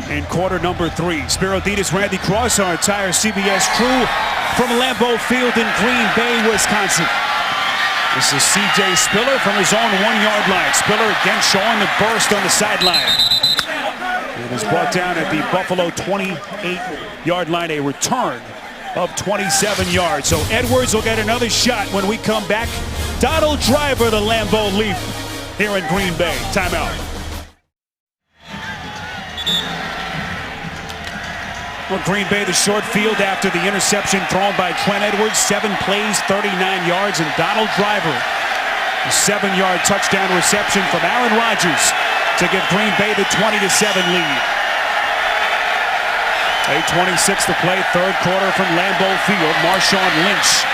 in quarter number 3. Spiro Dedes, Randy Cross, our entire CBS crew from Lambeau Field in Green Bay, Wisconsin. This is C.J. Spiller from his own 1-yard line. Spiller again showing the burst on the sideline. It is brought down at the Buffalo 28-yard line, a return of 27 yards. So Edwards will get another shot when we come back. Donald Driver, the Lambeau Leap here in Green Bay. Timeout. Well, Green Bay, the short field after the interception thrown by Trent Edwards. 7 plays, 39 yards, and Donald Driver, a 7-yard touchdown reception from Aaron Rodgers to give Green Bay the 20-7 lead. 8:26 to play, third quarter from Lambeau Field. Marshawn Lynch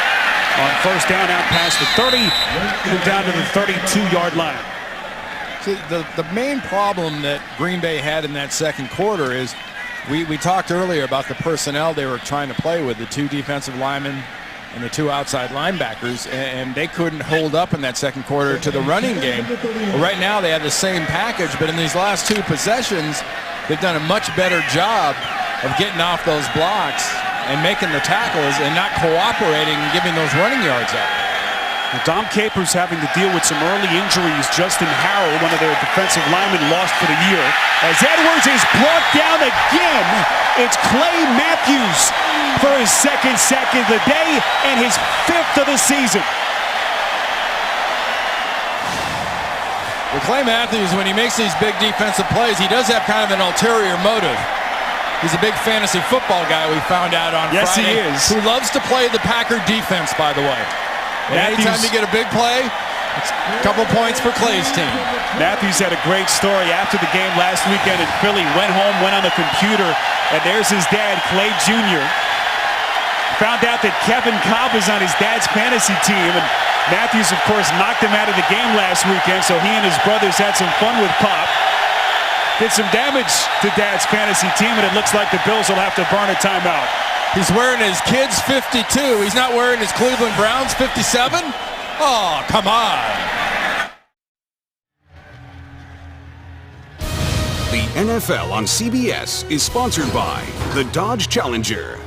on first down out past the 30 and down to the 32-yard line. See, the main problem that Green Bay had in that second quarter is we talked earlier about the personnel they were trying to play with, the 2 defensive linemen and the 2 outside linebackers, and they couldn't hold up in that second quarter to the running game. Well, right now they have the same package, but in these last 2 possessions, they've done a much better job of getting off those blocks and making the tackles and not cooperating and giving those running yards up. Well, Dom Capers having to deal with some early injuries. Justin Harrell, one of their defensive linemen, lost for the year. As Edwards is brought down again, it's Clay Matthews for his second sack of the day and his 5th of the season. Well, Clay Matthews, when he makes these big defensive plays, he does have kind of an ulterior motive. He's a big fantasy football guy, we found out on Friday. Yes, he is. Who loves to play the Packer defense, by the way. And anytime you get a big play, it's a couple points for Clay's team. Matthews had a great story after the game last weekend in Philly. Went home, went on the computer, and there's his dad, Clay Jr., found out that Kevin Cobb was on his dad's fantasy team, and Matthews, of course, knocked him out of the game last weekend, so he and his brothers had some fun with Pop. Did some damage to Dad's fantasy team, and it looks like the Bills will have to burn a timeout. He's wearing his kid's 52. He's not wearing his Cleveland Browns 57? Oh, come on. The NFL on CBS is sponsored by the Dodge Challenger.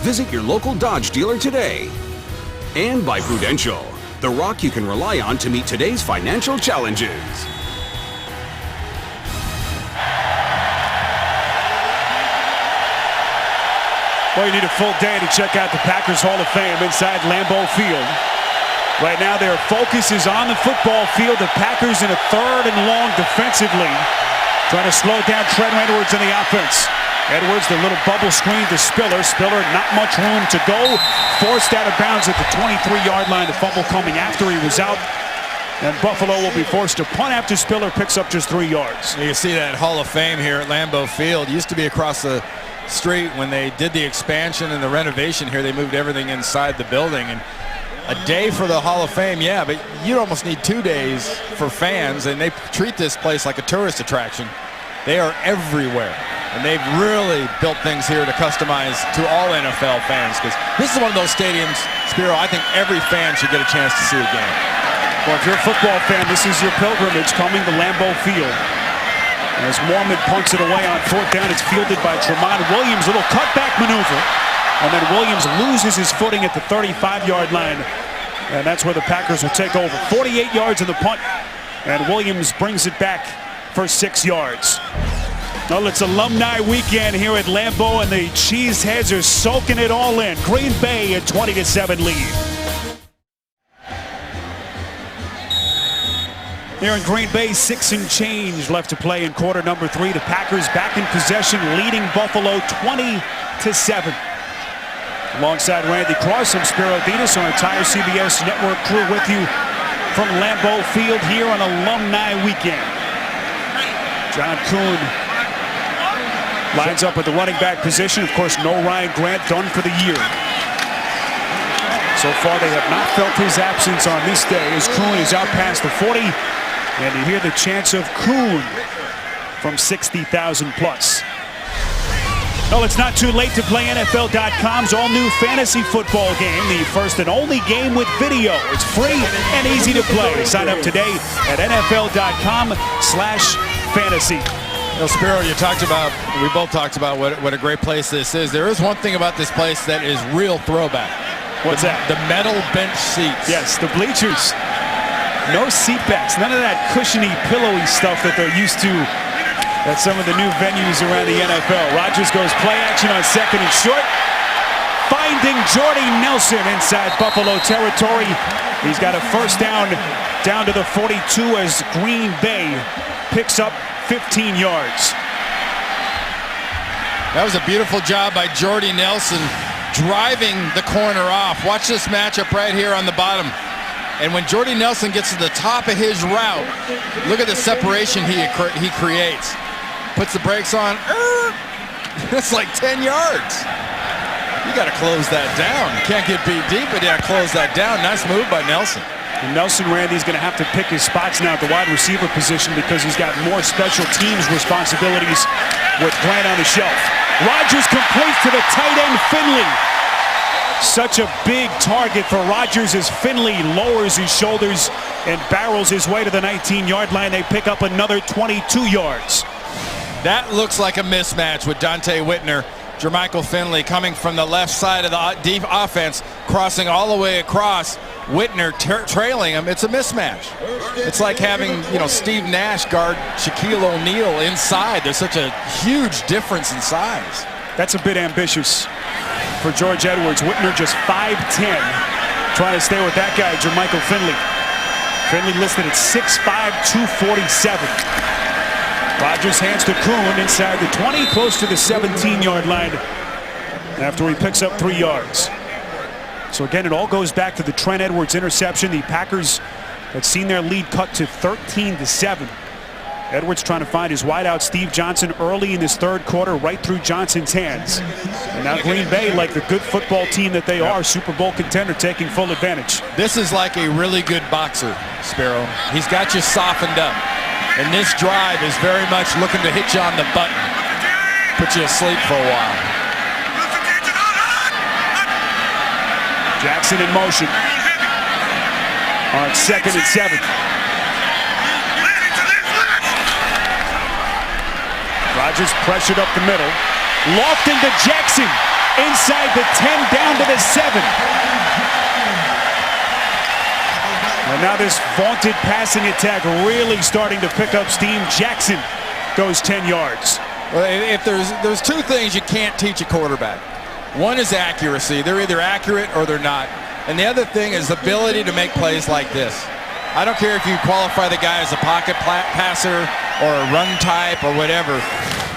Visit your local Dodge dealer today. And by Prudential, the rock you can rely on to meet today's financial challenges. Well, you need a full day to check out the Packers Hall of Fame inside Lambeau Field. Right now, their focus is on the football field. The Packers in a 3rd and long defensively, trying to slow down Trent Edwards in the offense. Edwards, the little bubble screen to Spiller. Spiller, not much room to go. Forced out of bounds at the 23-yard line. The fumble coming after he was out. And Buffalo will be forced to punt after Spiller picks up just 3 yards. You see that Hall of Fame here at Lambeau Field. Used to be across the street. When they did the expansion and the renovation here, they moved everything inside the building. And a day for the Hall of Fame, yeah, but you'd almost need 2 days for fans, and they treat this place like a tourist attraction. They are everywhere, and they've really built things here to customize to all NFL fans, because this is one of those stadiums, Spiro, I think every fan should get a chance to see a game. Well, if you're a football fan, this is your pilgrimage coming to Lambeau Field. As Mormon punts it away on 4th down, it's fielded by Tramon Williams. Little cutback maneuver. And then Williams loses his footing at the 35-yard line. And that's where the Packers will take over. 48 yards in the punt. And Williams brings it back for 6 yards. Well, it's alumni weekend here at Lambeau, and the Cheeseheads are soaking it all in. Green Bay a 20-7 lead. Here in Green Bay, 6 and change left to play in quarter number 3. The Packers back in possession, leading Buffalo 20-7. Alongside Randy Cross, I'm Spiro Dedes, our entire CBS Network crew with you from Lambeau Field here on Alumni Weekend. John Kuhn lines up at the running back position. Of course, no Ryan Grant, done for the year. So far, they have not felt his absence on this day as Kuhn is out past the 40. And you hear the chants of Kuhn from 60,000 plus. Well, it's not too late to play NFL.com's all-new fantasy football game, the first and only game with video. It's free and easy to play. Sign up today at NFL.com/fantasy. Well, Spiro, we both talked about what a great place this is. There is one thing about this place that is real throwback. What's that? The metal bench seats. Yes, the bleachers. No seat backs, none of that cushiony, pillowy stuff that they're used to at some of the new venues around the NFL. Rodgers goes play action on 2nd and short. Finding Jordy Nelson inside Buffalo territory. He's got a first down to the 42 as Green Bay picks up 15 yards. That was a beautiful job by Jordy Nelson driving the corner off. Watch this matchup right here on the bottom. And when Jordy Nelson gets to the top of his route, look at the separation he creates. Puts the brakes on. That's like 10 yards. You got to close that down. You can't get beat deep, but you got to close that down. Nice move by Nelson. And Nelson, Randy's going to have to pick his spots now at the wide receiver position because he's got more special teams responsibilities with Grant on the shelf. Rodgers completes to the tight end, Finley. Such a big target for Rodgers as Finley lowers his shoulders and barrels his way to the 19-yard line. They pick up another 22 yards. That looks like a mismatch with Dante Whitner. Jermichael Finley coming from the left side of the deep offense, crossing all the way across. Whitner trailing him. It's a mismatch. It's like having, Steve Nash guard Shaquille O'Neal inside. There's such a huge difference in size. That's a bit ambitious for George Edwards. Whitner just 5'10", trying to stay with that guy, Jermichael Finley. Finley listed at 6'5", 247. Rodgers hands to Kuhn inside the 20, close to the 17-yard line after he picks up 3 yards. So again, it all goes back to the Trent Edwards interception. The Packers had seen their lead cut to 13-7. Edwards trying to find his wideout, Steve Johnson, early in this third quarter, right through Johnson's hands. And now Green Bay, like the good football team that they are, Super Bowl contender, taking full advantage. This is like a really good boxer, Sparrow. He's got you softened up. And this drive is very much looking to hit you on the button. Put you asleep for a while. Jackson in motion. On 2nd and 7. Rodgers pressured up the middle. Lofton to Jackson. Inside the 10, down to the 7. And now this vaunted passing attack really starting to pick up steam. Jackson goes 10 yards. Well, if there's two things you can't teach a quarterback. One is accuracy. They're either accurate or they're not. And the other thing is the ability to make plays like this. I don't care if you qualify the guy as a pocket passer or a run type or whatever.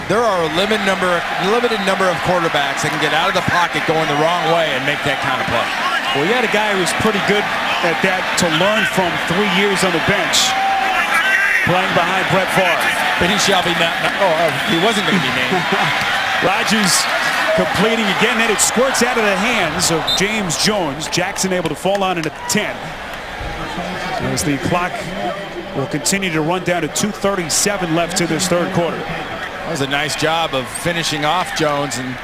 There are a limited number of quarterbacks that can get out of the pocket going the wrong way and make that kind of play. Well, you had a guy who was pretty good at that to learn from 3 years on the bench, playing behind Brett Favre. But he shall be not. He wasn't going to be named. Rodgers completing again, then it squirts out of the hands of James Jones. Jackson able to fall on it at the 10. As the clock will continue to run down to 2:37 left in this third quarter. That was a nice job of finishing off Jones and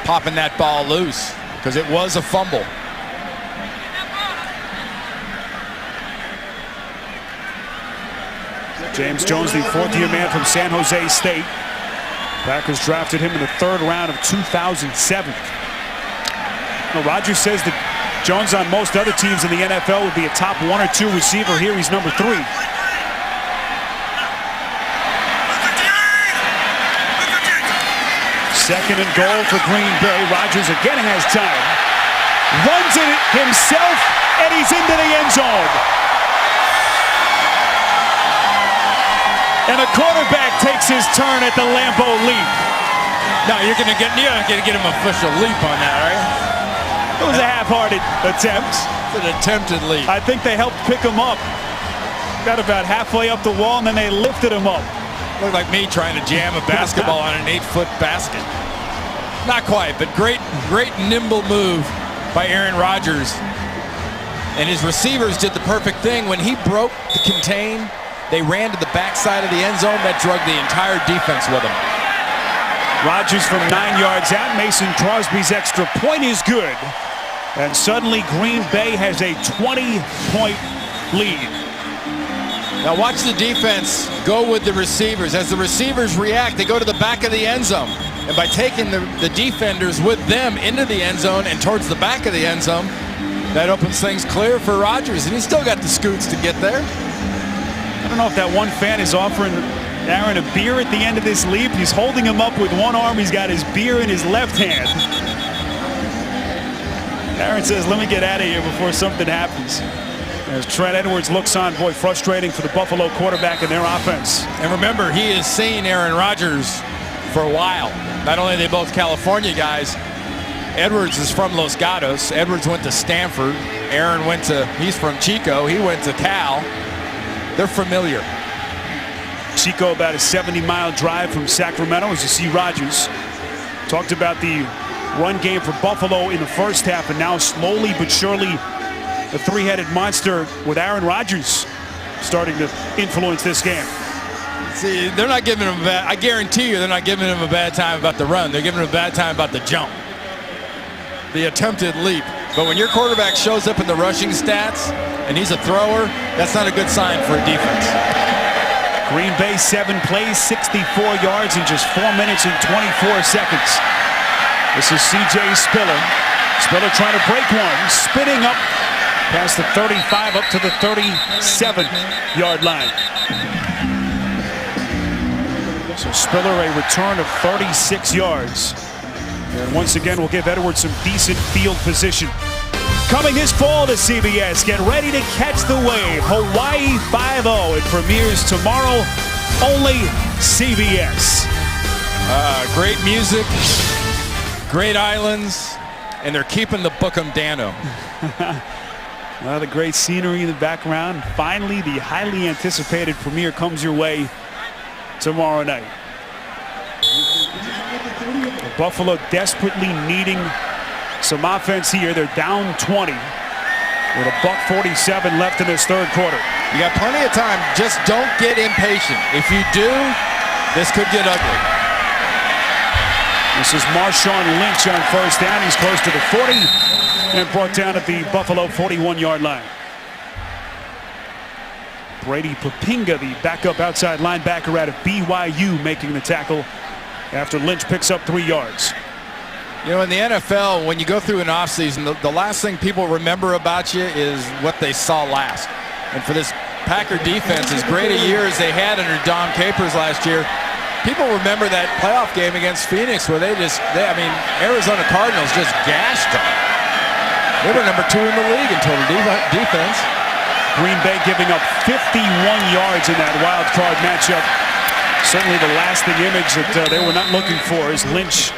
popping that ball loose because it was a fumble. James Jones, the fourth-year man from San Jose State. Packers drafted him in the 3rd round of 2007. Now, Rodgers says that Jones on most other teams in the NFL would be a top 1 or 2 receiver. Here he's number 3. Second and goal for Green Bay. Rodgers again has time. Runs it himself, and he's into the end zone. And the quarterback takes his turn at the Lambeau leap. No, you're not gonna get him official leap on that, right? It was a half-hearted attempt. It's an attempted leap. I think they helped pick him up. Got about halfway up the wall, and then they lifted him up. Looked like me trying to jam a basketball on an 8-foot basket. Not quite, but great nimble move by Aaron Rodgers. And his receivers did the perfect thing. When he broke the contain, they ran to the backside of the end zone. That drug the entire defense with him. Rodgers from 9 yards out. Mason Crosby's extra point is good. And suddenly Green Bay has a 20-point lead. Now watch the defense go with the receivers. As the receivers react, they go to the back of the end zone. And by taking the defenders with them into the end zone and towards the back of the end zone, that opens things clear for Rodgers. And he's still got the scoots to get there. I don't know if that one fan is offering Aaron a beer at the end of this leap. He's holding him up with one arm. He's got his beer in his left hand. Aaron says, let me get out of here before something happens. As Trent Edwards looks on, boy, frustrating for the Buffalo quarterback and their offense. And remember, he has seen Aaron Rodgers for a while. Not only are they both California guys, Edwards is from Los Gatos. Edwards went to Stanford. Aaron he's from Chico. He went to Cal. They're familiar. Chico about a 70-mile drive from Sacramento as you see Rodgers. Talked about the run game for Buffalo in the first half, and now slowly but surely the three-headed monster with Aaron Rodgers starting to influence this game. See, they're not giving him I guarantee you they're not giving him a bad time about the run. They're giving him a bad time about the jump. The attempted leap. But when your quarterback shows up in the rushing stats and he's a thrower, that's not a good sign for a defense. Green Bay 7 plays, 64 yards in just 4 minutes and 24 seconds. This is C.J. Spiller. Spiller trying to break one, spinning up past the 35 up to the 37-yard line. So Spiller a return of 36 yards. And once again, we'll give Edwards some decent field position. Coming this fall to CBS, get ready to catch the wave. Hawaii 5-0. It premieres tomorrow, only CBS. Great music, great islands, and they're keeping the Bookham Dano. Well, the great scenery in the background. Finally, the highly anticipated premiere comes your way tomorrow night. Buffalo desperately needing some offense here. They're down 20 with $1:47 left in this third quarter. You got plenty of time. Just don't get impatient. If you do, this could get ugly. This is Marshawn Lynch on first down. He's close to the 40 and brought down at the Buffalo 41-yard line. Brady Papinga, the backup outside linebacker out of BYU, making the tackle after Lynch picks up 3 yards. You know, in the NFL, when you go through an offseason, the last thing people remember about you is what they saw last. And for this Packer defense, as great a year as they had under Dom Capers last year, people remember that playoff game against Phoenix where I mean, Arizona Cardinals just gashed them. They were number 2 in the league in total defense. Green Bay giving up 51 yards in that wild card matchup. Certainly the lasting image that they were not looking for as Lynch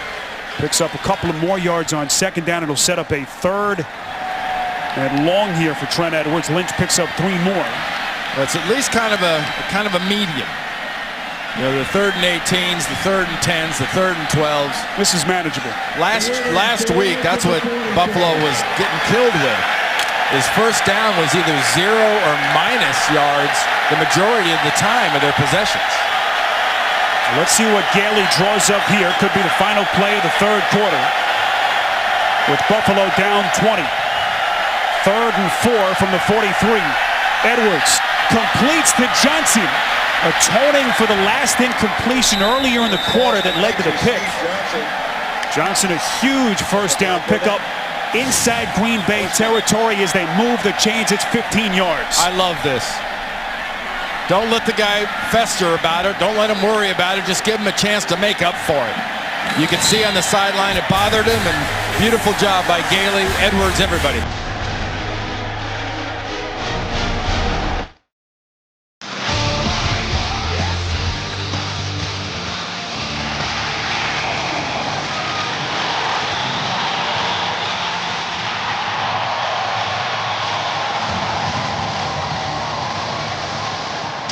picks up a couple of more yards on second down. It'll set up a third and long here for Trent Edwards. Lynch picks up 3 more. That's at least kind of a medium. You know, the 3rd and 18s, the 3rd and 10s, the 3rd and 12s. This is manageable. Last week, that's what Buffalo was getting killed with. His first down was either 0 or minus yards the majority of the time of their possessions. Let's see what Gailey draws up here. Could be the final play of the third quarter. With Buffalo down 20. 3rd and 4 from the 43. Edwards completes to Johnson, atoning for the last incompletion earlier in the quarter that led to the pick. Johnson, a huge first down pickup inside Green Bay territory as they move the chains. It's 15 yards. I love this. Don't let the guy fester about it. Don't let him worry about it. Just give him a chance to make up for it. You can see on the sideline it bothered him, and beautiful job by Gailey, Edwards, everybody.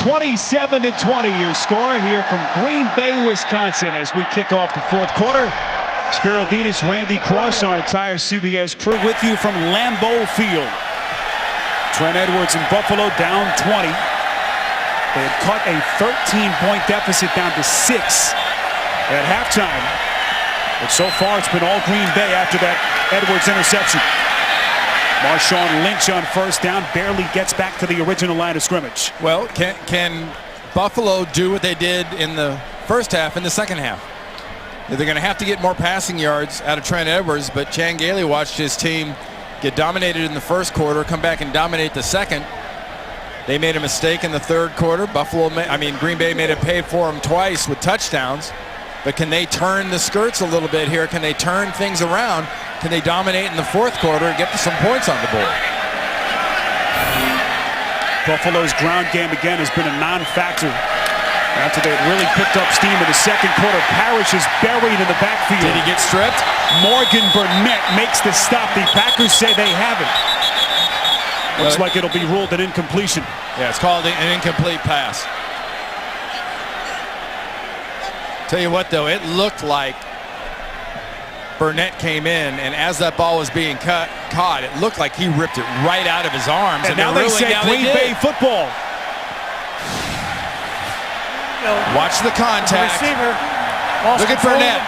$27-20 your score here from Green Bay, Wisconsin as we kick off the fourth quarter. Spiro Dedes, Randy Cross, our entire CBS crew with you from Lambeau Field. Trent Edwards and Buffalo down 20. They had cut a 13-point deficit down to 6 at halftime. But so far it's been all Green Bay after that Edwards interception. Marshawn Lynch on first down, barely gets back to the original line of scrimmage. Well, can Buffalo do what they did in the first half in the second half? They're going to have to get more passing yards out of Trent Edwards, but Chan Gailey watched his team get dominated in the first quarter, come back and dominate the second. They made a mistake in the third quarter. Green Bay made it pay for them twice with touchdowns. But can they turn the skirts a little bit here? Can they turn things around? Can they dominate in the fourth quarter and get some points on the board? Buffalo's ground game again has been a non-factor. After they had really picked up steam in the second quarter, Parrish is buried in the backfield. Did he get stripped? Morgan Burnett makes the stop. The Packers say they haven't. Looks like it'll be ruled an incompletion. Yeah, it's called an incomplete pass. Tell you what, though, it looked like Burnett came in, and as that ball was being caught, it looked like he ripped it right out of his arms. And now they say Green Bay football. Watch the contact. The receiver Look at Burnett.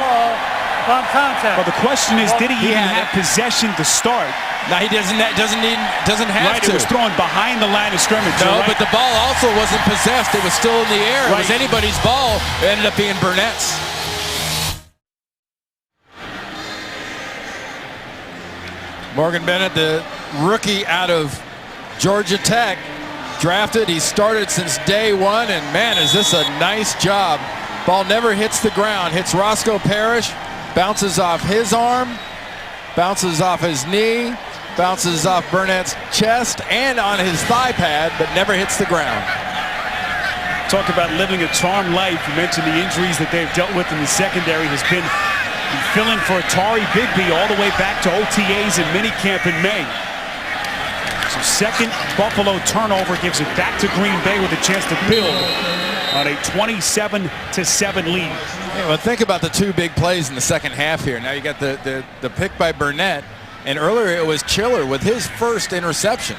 On contact. Well, the question is, did he even have possession to start? No, he doesn't have Right, to. it was thrown behind the line of scrimmage. No, right. but the ball also wasn't possessed. It was still in the air. It was anybody's ball. It ended up being Burnett's. Morgan Bennett, the rookie out of Georgia Tech, drafted. He started since day one, and man, is this a nice job. Ball never hits the ground. Hits Roscoe Parrish, bounces off his arm, bounces off his knee, bounces off Burnett's chest and on his thigh pad, but never hits the ground. Talk about living a charmed life. You mentioned the injuries that they've dealt with in the secondary has been filling for Atari Bigby all the way back to OTAs and minicamp in May. So second Buffalo turnover gives it back to Green Bay with a chance to build on a 27-7 lead. Yeah, well, think about the two big plays in the second half here. Now you got the pick by Burnett, and earlier it was Chiller with his first interception.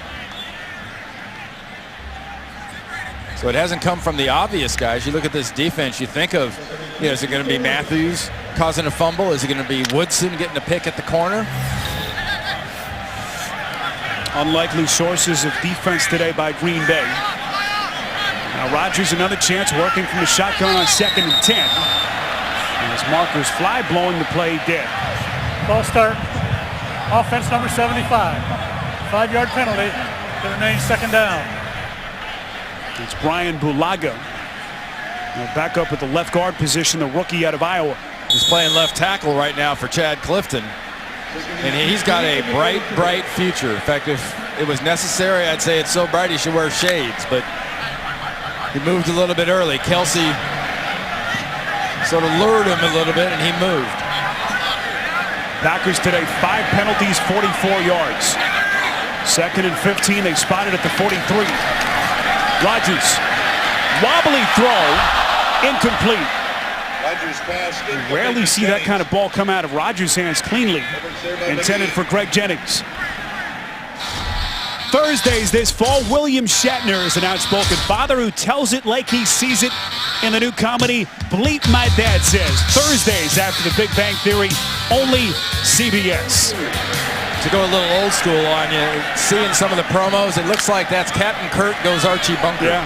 So it hasn't come from the obvious guys. You look at this defense, you think of, is it going to be Matthews causing a fumble? Is it going to be Woodson getting a pick at the corner? Unlikely sources of defense today by Green Bay. Now Rodgers another chance working from the shotgun on 2nd and 10. And his markers fly, blowing the play dead. False start. Offense number 75. 5-yard penalty to remain 2nd down. It's Brian Bulaga. Back up at the left guard position, the rookie out of Iowa. He's playing left tackle right now for Chad Clifton. And he's got a bright, bright future. In fact, if it was necessary, I'd say it's so bright he should wear shades. But he moved a little bit early. Kelsey sort of lured him a little bit, and he moved. Packers today, 5 penalties, 44 yards. 2nd and 15, they spotted at the 43. Rodgers, wobbly throw, incomplete. Rodgers pass incomplete. Rarely see that kind of ball come out of Rodgers' hands cleanly. Intended for Greg Jennings. Thursdays this fall, William Shatner is an outspoken father who tells it like he sees it in the new comedy Bleep My Dad Says. Thursdays after the Big Bang Theory, only CBS. To go a little old school on you, seeing some of the promos, it looks like that's Captain Kirk goes Archie Bunker. Yeah.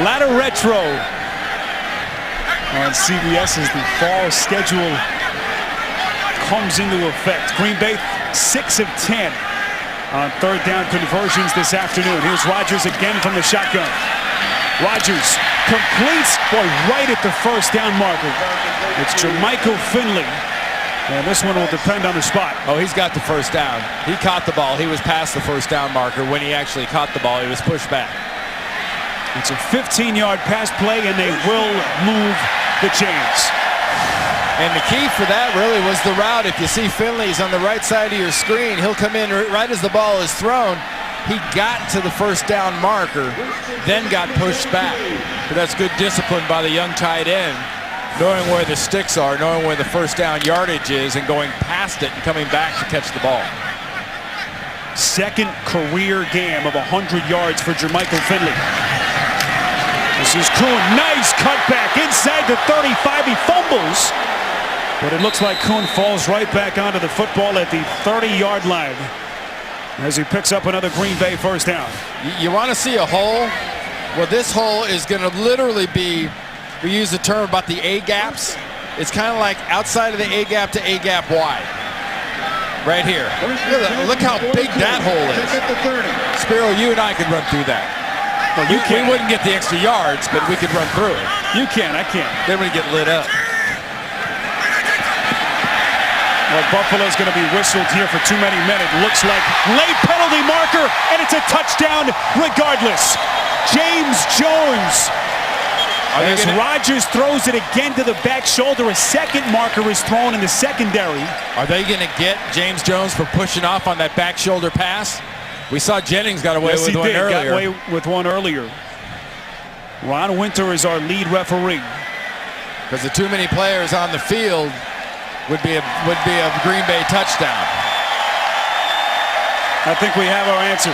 Ladder Retro on CBS as the fall schedule comes into effect. Green Bay 6 of 10 on 3rd down conversions this afternoon. Here's Rodgers again from the shotgun. Rodgers completes, right at the 1st down marker. It's Jermichael Finley. And this one will depend on the spot. Oh, he's got the 1st down. He caught the ball. He was past the 1st down marker. When he actually caught the ball, he was pushed back. It's a 15-yard pass play, and they will move the chains. And the key for that really was the route. If you see Finley's on the right side of your screen, he'll come in right as the ball is thrown. He got to the 1st down marker, then got pushed back. But that's good discipline by the young tight end, knowing where the sticks are, knowing where the 1st down yardage is, and going past it and coming back to catch the ball. 2nd career game of 100 yards for Jermichael Finley. This is Kuhn. Nice cutback inside the 35. He fumbles, but it looks like Kuhn falls right back onto the football at the 30-yard line as he picks up another Green Bay 1st down. You want to see a hole? Well, this hole is going to literally be, we use the term about the A-gaps. It's kind of like outside of the A-gap to A-gap wide. Right here. Look how big that hole is. Spiro, you and I could run through that. Well, you we wouldn't get the extra yards, but we could run through it. You can, I can't. Then we get lit up. Well, Buffalo's going to be whistled here for too many men. It looks like late penalty marker, and it's a touchdown regardless. James Jones. As Rodgers throws it again to the back shoulder, a 2nd marker is thrown in the secondary. Are they going to get James Jones for pushing off on that back shoulder pass? We saw Jennings got away with one earlier. Got away with one earlier. Ron Winter is our lead referee. Because the too many players on the field would be a Green Bay touchdown. I think we have our answer.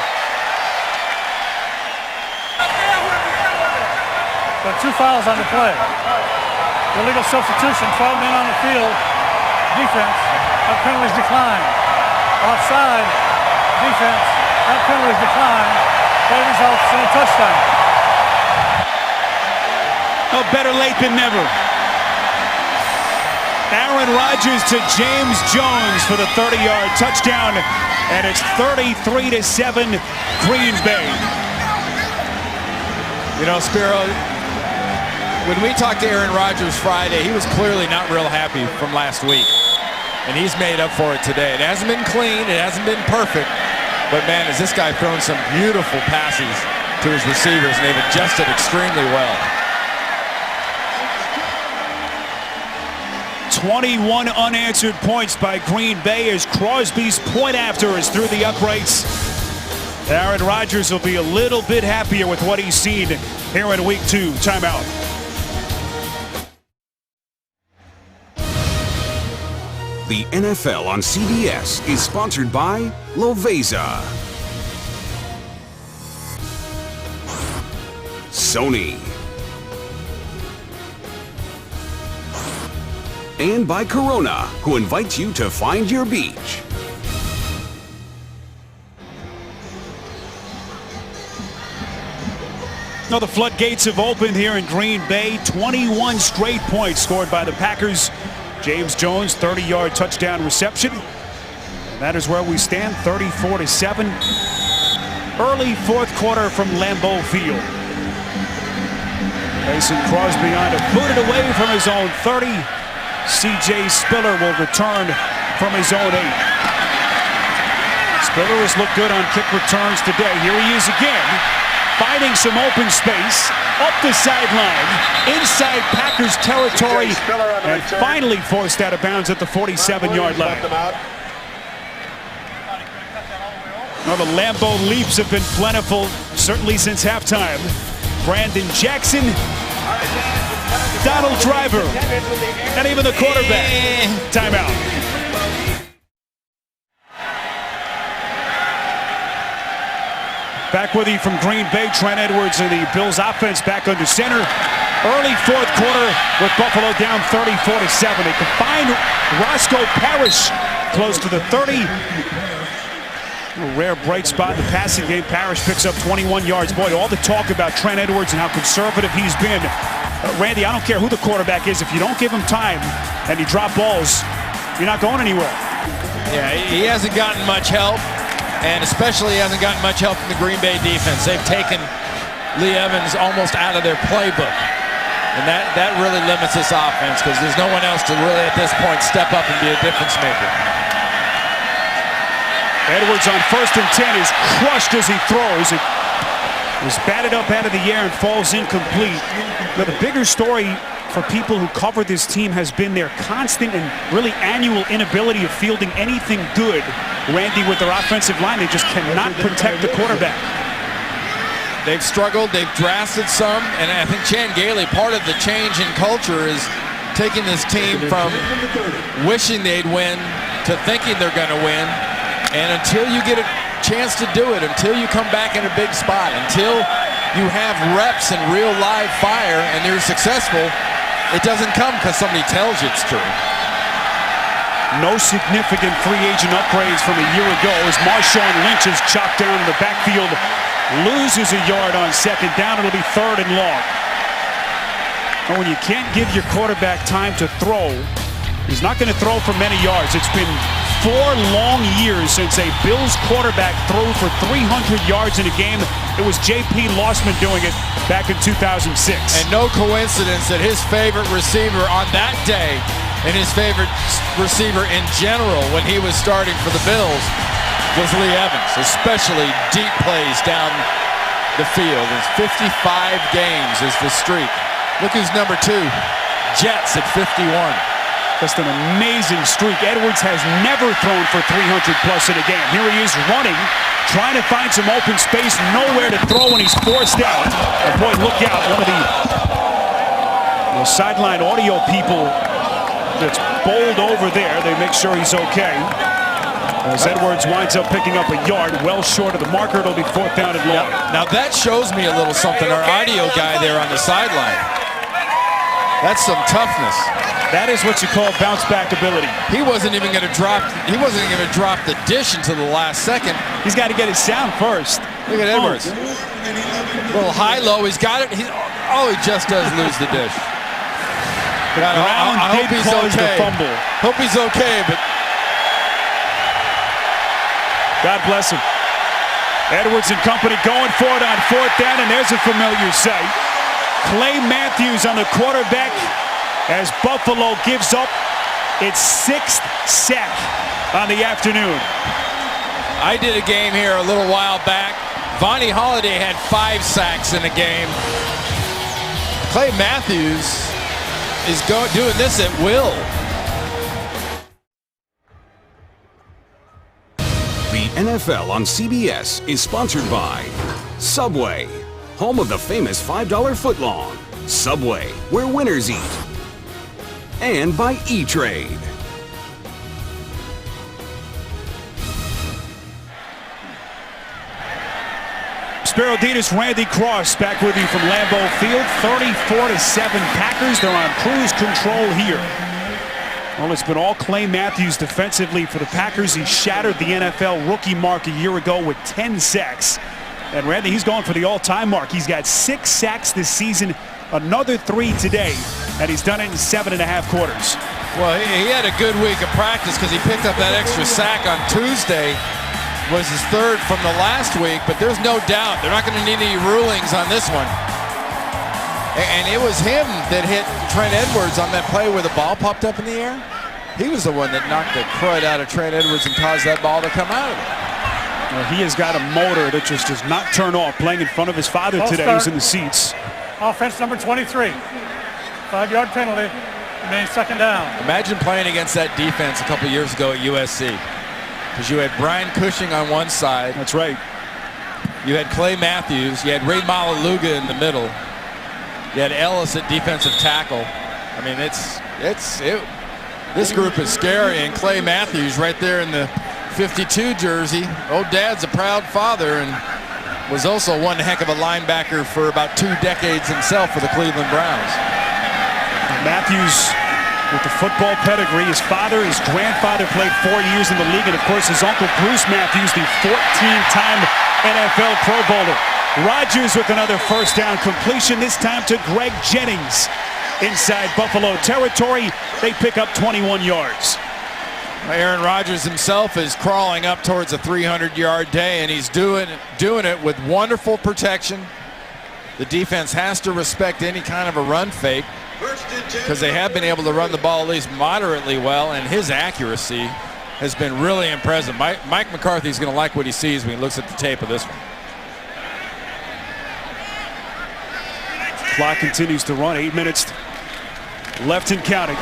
There are 2 fouls on the play. Illegal substitution, 12 men on the field. Defense, that penalty's declined. Offside, defense, that penalty's declined. Play results in a touchdown. Oh, better late than never. Aaron Rodgers to James Jones for the 30-yard touchdown, and it's 33-7 Green Bay. You know, Spiro, when we talked to Aaron Rodgers Friday, he was clearly not real happy from last week. And he's made up for it today. It hasn't been clean, it hasn't been perfect, but man, has this guy thrown some beautiful passes to his receivers, and they've adjusted extremely well. 21 unanswered points by Green Bay as Crosby's point after is through the uprights. Aaron Rodgers will be a little bit happier with what he's seen here in week 2. Timeout. The NFL on CBS is sponsored by Lovesa, Sony, and by Corona, who invites you to find your beach. Now the floodgates have opened here in Green Bay. 21 straight points scored by the Packers. James Jones, 30-yard touchdown reception. And that is where we stand, 34-7. Early fourth quarter from Lambeau Field. Mason Crosby on to put it away from his own 30. C.J. Spiller will return from his own 8. Spiller has looked good on kick returns today. Here he is again, finding some open space, up the sideline, inside Packers territory, and finally forced out of bounds at the 47-yard line. Now the Lambeau leaps have been plentiful, certainly since halftime. Brandon Jackson, Donald Driver, and even the quarterback. Timeout. Back with you from Green Bay, Trent Edwards and the Bills offense back under center. Early fourth quarter with Buffalo down 34-7. They can find Roscoe Parrish close to the 30. A rare bright spot in the passing game. Parrish picks up 21 yards. Boy, all the talk about Trent Edwards and how conservative he's been. Randy, I don't care who the quarterback is. If you don't give him time and you drop balls, you're not going anywhere. Yeah, he hasn't gotten much help, and especially he hasn't gotten much help from the Green Bay defense. They've taken Lee Evans almost out of their playbook, and that really limits this offense because there's no one else to really at this point step up and be a difference maker. Edwards on 1st and 10 is crushed as he throws. It was batted up out of the air and falls incomplete. Now the bigger story for people who cover this team has been their constant and really annual inability of fielding anything good, Randy, with their offensive line. They just cannot protect the quarterback. They've struggled, they've drafted some, and I think Chan Gailey, part of the change in culture is taking this team from wishing they'd win to thinking they're going to win. And until you get a chance to do it, until you come back in a big spot, until you have reps and real live fire and you're successful, it doesn't come because somebody tells you it's true. No significant free agent upgrades from a year ago as Marshawn Lynch is chopped down in the backfield, loses a yard on 2nd down. It'll be 3rd and long. And when you can't give your quarterback time to throw, he's not going to throw for many yards. It's been 4 long years since a Bills quarterback threw for 300 yards in a game. It was J.P. Lossman doing it back in 2006. And no coincidence that his favorite receiver on that day and his favorite receiver in general when he was starting for the Bills was Lee Evans, especially deep plays down the field. It's 55 games is the streak. Look who's number 2, Jets at 51. Just an amazing streak. Edwards has never thrown for 300 plus in a game. Here he is running, trying to find some open space, nowhere to throw when he's forced out. And boy, look out, one of the sideline audio people that's bowled over there. They make sure he's okay. As Edwards winds up picking up a yard, well short of the marker. It'll be 4th down and long. Now that shows me a little something. Our audio guy there on the sideline. That's some toughness. That is what you call bounce back ability. He wasn't even going to drop. He wasn't even going to drop the dish until the last second. He's got to get his sound first. Look at Edwards. Little high-low. He's got it. He just does lose the dish. I hope he's okay. The fumble. Hope he's okay, but God bless him. Edwards and company going for it on 4th down, and there's a familiar sight. Clay Matthews on the quarterback as Buffalo gives up its 6th sack on the afternoon. I did a game here a little while back. Vonnie Holliday had 5 sacks in a game. Clay Matthews is doing this at will. The NFL on CBS is sponsored by Subway, home of the famous $5 footlong. Subway, where winners eat. And by E-Trade. Spiro Dedes, Randy Cross back with you from Lambeau Field. 34-7 Packers. They're on cruise control here. Well, it's been all Clay Matthews defensively for the Packers. He shattered the NFL rookie mark a year ago with 10 sacks. And Randy, he's going for the all-time mark. He's got 6 sacks this season, another 3 today, and he's done it in 7.5 quarters. Well, he had a good week of practice because he picked up that extra sack on Tuesday. Was his 3rd from the last week, but there's no doubt they're not going to need any rulings on this one. And it was him that hit Trent Edwards on that play where the ball popped up in the air. He was the one that knocked the crud out of Trent Edwards and caused that ball to come out of it. Well, he has got a motor that just does not turn off. Playing in front of his father today. He's in the seats. Offense number 23. 5-yard penalty. Remains 2nd down. Imagine playing against that defense a couple years ago at USC. Because you had Brian Cushing on one side. That's right. You had Clay Matthews. You had Ray Malaluga in the middle. You had Ellis at defensive tackle. I mean, this group is scary. And Clay Matthews right there in the 52 jersey. Old Dad's a proud father and was also one heck of a linebacker for about 2 decades himself for the Cleveland Browns. Matthews with the football pedigree. His father, his grandfather played 4 years in the league, and of course his uncle Bruce Matthews, the 14-time NFL Pro Bowler. Rodgers with another 1st down completion, this time to Greg Jennings. Inside Buffalo territory, they pick up 21 yards. Aaron Rodgers himself is crawling up towards a 300-yard day, and he's doing it with wonderful protection. The defense has to respect any kind of a run fake because they have been able to run the ball at least moderately well, and his accuracy has been really impressive. Mike McCarthy's going to like what he sees when he looks at the tape of this one. Clock continues to run. 8 minutes left and counting.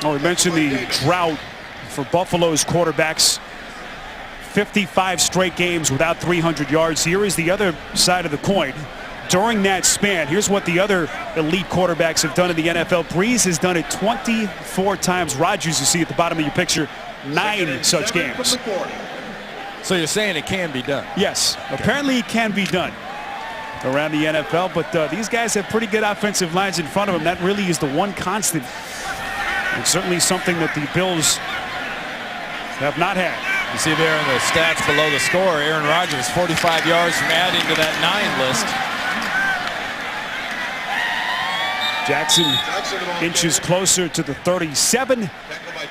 Oh, we mentioned the drought for Buffalo's quarterbacks. 55 straight games without 300 yards. Here is the other side of the coin. During that span, here's what the other elite quarterbacks have done in the NFL. Breeze has done it 24 times. Rodgers, you see at the bottom of your picture, 9 such games. So you're saying it can be done? Yes, apparently it can be done around the NFL, but these guys have pretty good offensive lines in front of them. That really is the one constant, and certainly something that the Bills have not had. You see there in the stats below the score, Aaron Rodgers 45 yards from adding to that 9 list. Jackson inches closer to the 37.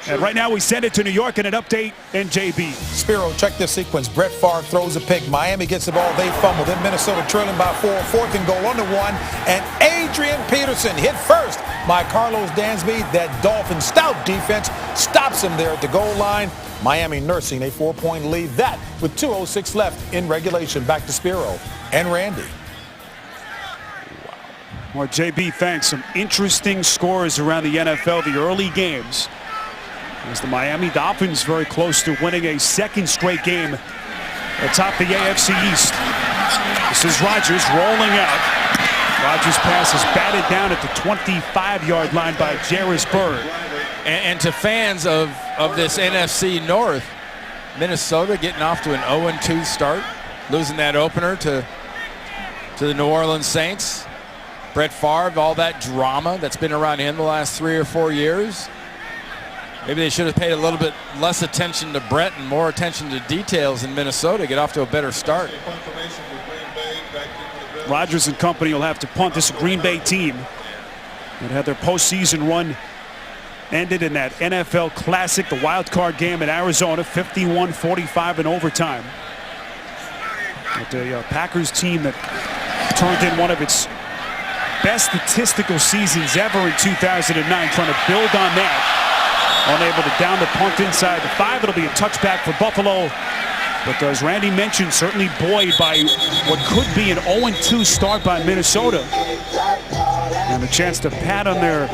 And right now we send it to New York and an update, NJB. Spiro, check this sequence. Brett Favre throws a pick. Miami gets the ball. They fumble. Then Minnesota trailing by 4. 4th and goal under 1. And Adrian Peterson hit first by Carlos Dansby. That Dolphin stout defense stops him there at the goal line. Miami nursing a 4-point lead. That with 2:06 left in regulation. Back to Spiro and Randy. Well, JB, thanks. Some interesting scores around the NFL, the early games. As the Miami Dolphins very close to winning a 2nd straight game atop the AFC East. This is Rodgers rolling out. Rodgers' pass is batted down at the 25-yard line by Jairus Byrd. And to fans of this NFC North, Minnesota getting off to an 0-2 start, losing that opener to the New Orleans Saints. Brett Favre, all that drama that's been around him the last 3 or 4 years. Maybe they should have paid a little bit less attention to Brett and more attention to details in Minnesota to get off to a better start. Rodgers and company will have to punt. This Green Bay team that had their postseason run ended in that NFL Classic, the wild card game in Arizona, 51-45 in overtime. But the Packers team that turned in one of its best statistical seasons ever in 2009, trying to build on that. Unable to down the punt inside the 5. It'll be a touchback for Buffalo. But as Randy mentioned, certainly buoyed by what could be an 0-2 start by Minnesota. And a chance to pat on their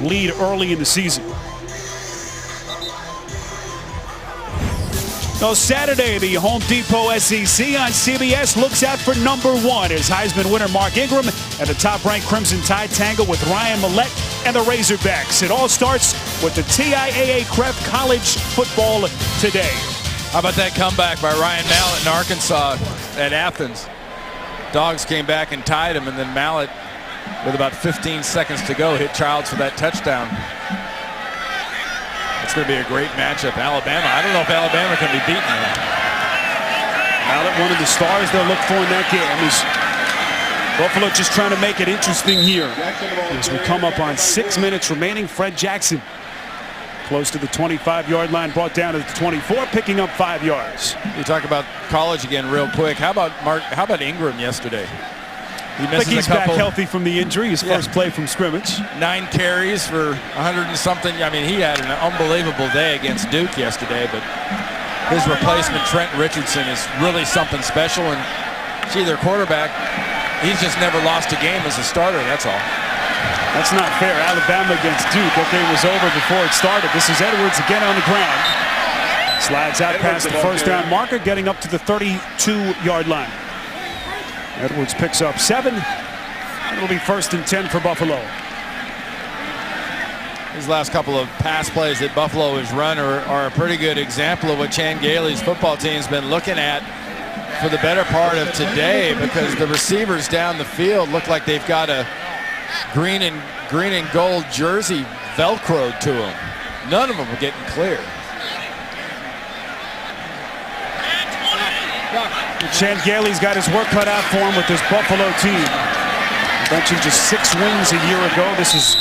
lead early in the season. Well, Saturday, the Home Depot SEC on CBS looks out for #1 as Heisman winner Mark Ingram and the top-ranked Crimson Tide tangle with Ryan Mallett and the Razorbacks. It all starts with the TIAA Cref College football today. How about that comeback by Ryan Mallett in Arkansas at Athens? Dogs came back and tied him, and then Mallett, with about 15 seconds to go, hit Childs for that touchdown. It's going to be a great matchup. Alabama, I don't know if Alabama can be beaten. Mallett, one of the stars they'll look for in that game, is Buffalo just trying to make it interesting here. As we come up on 6 minutes remaining, Fred Jackson close to the 25-yard line, brought down to the 24, picking up 5 yards. You talk about college again real quick. How about Ingram yesterday? He misses He's a couple. back healthy from the injury. His first play from scrimmage. 9 carries for 100 and something. I mean, he had an unbelievable day against Duke yesterday, but his replacement, Trent Richardson, is really something special. And gee, their quarterback, he's just never lost a game as a starter, that's all. That's not fair. Alabama against Duke. That game was over before it started. This is Edwards again on the ground. Slides out past the first down marker, getting up to the 32-yard line. Edwards picks up 7. It'll be 1st and 10 for Buffalo. These last couple of pass plays that Buffalo has run are a pretty good example of what Chan Gailey's football team's been looking at for the better part of today, because the receivers down the field look like they've got a green and gold jersey velcroed to them. None of them are getting clear. Chan Gailey's got his work cut out for him with this Buffalo team. Benching just 6 wins a year ago. This is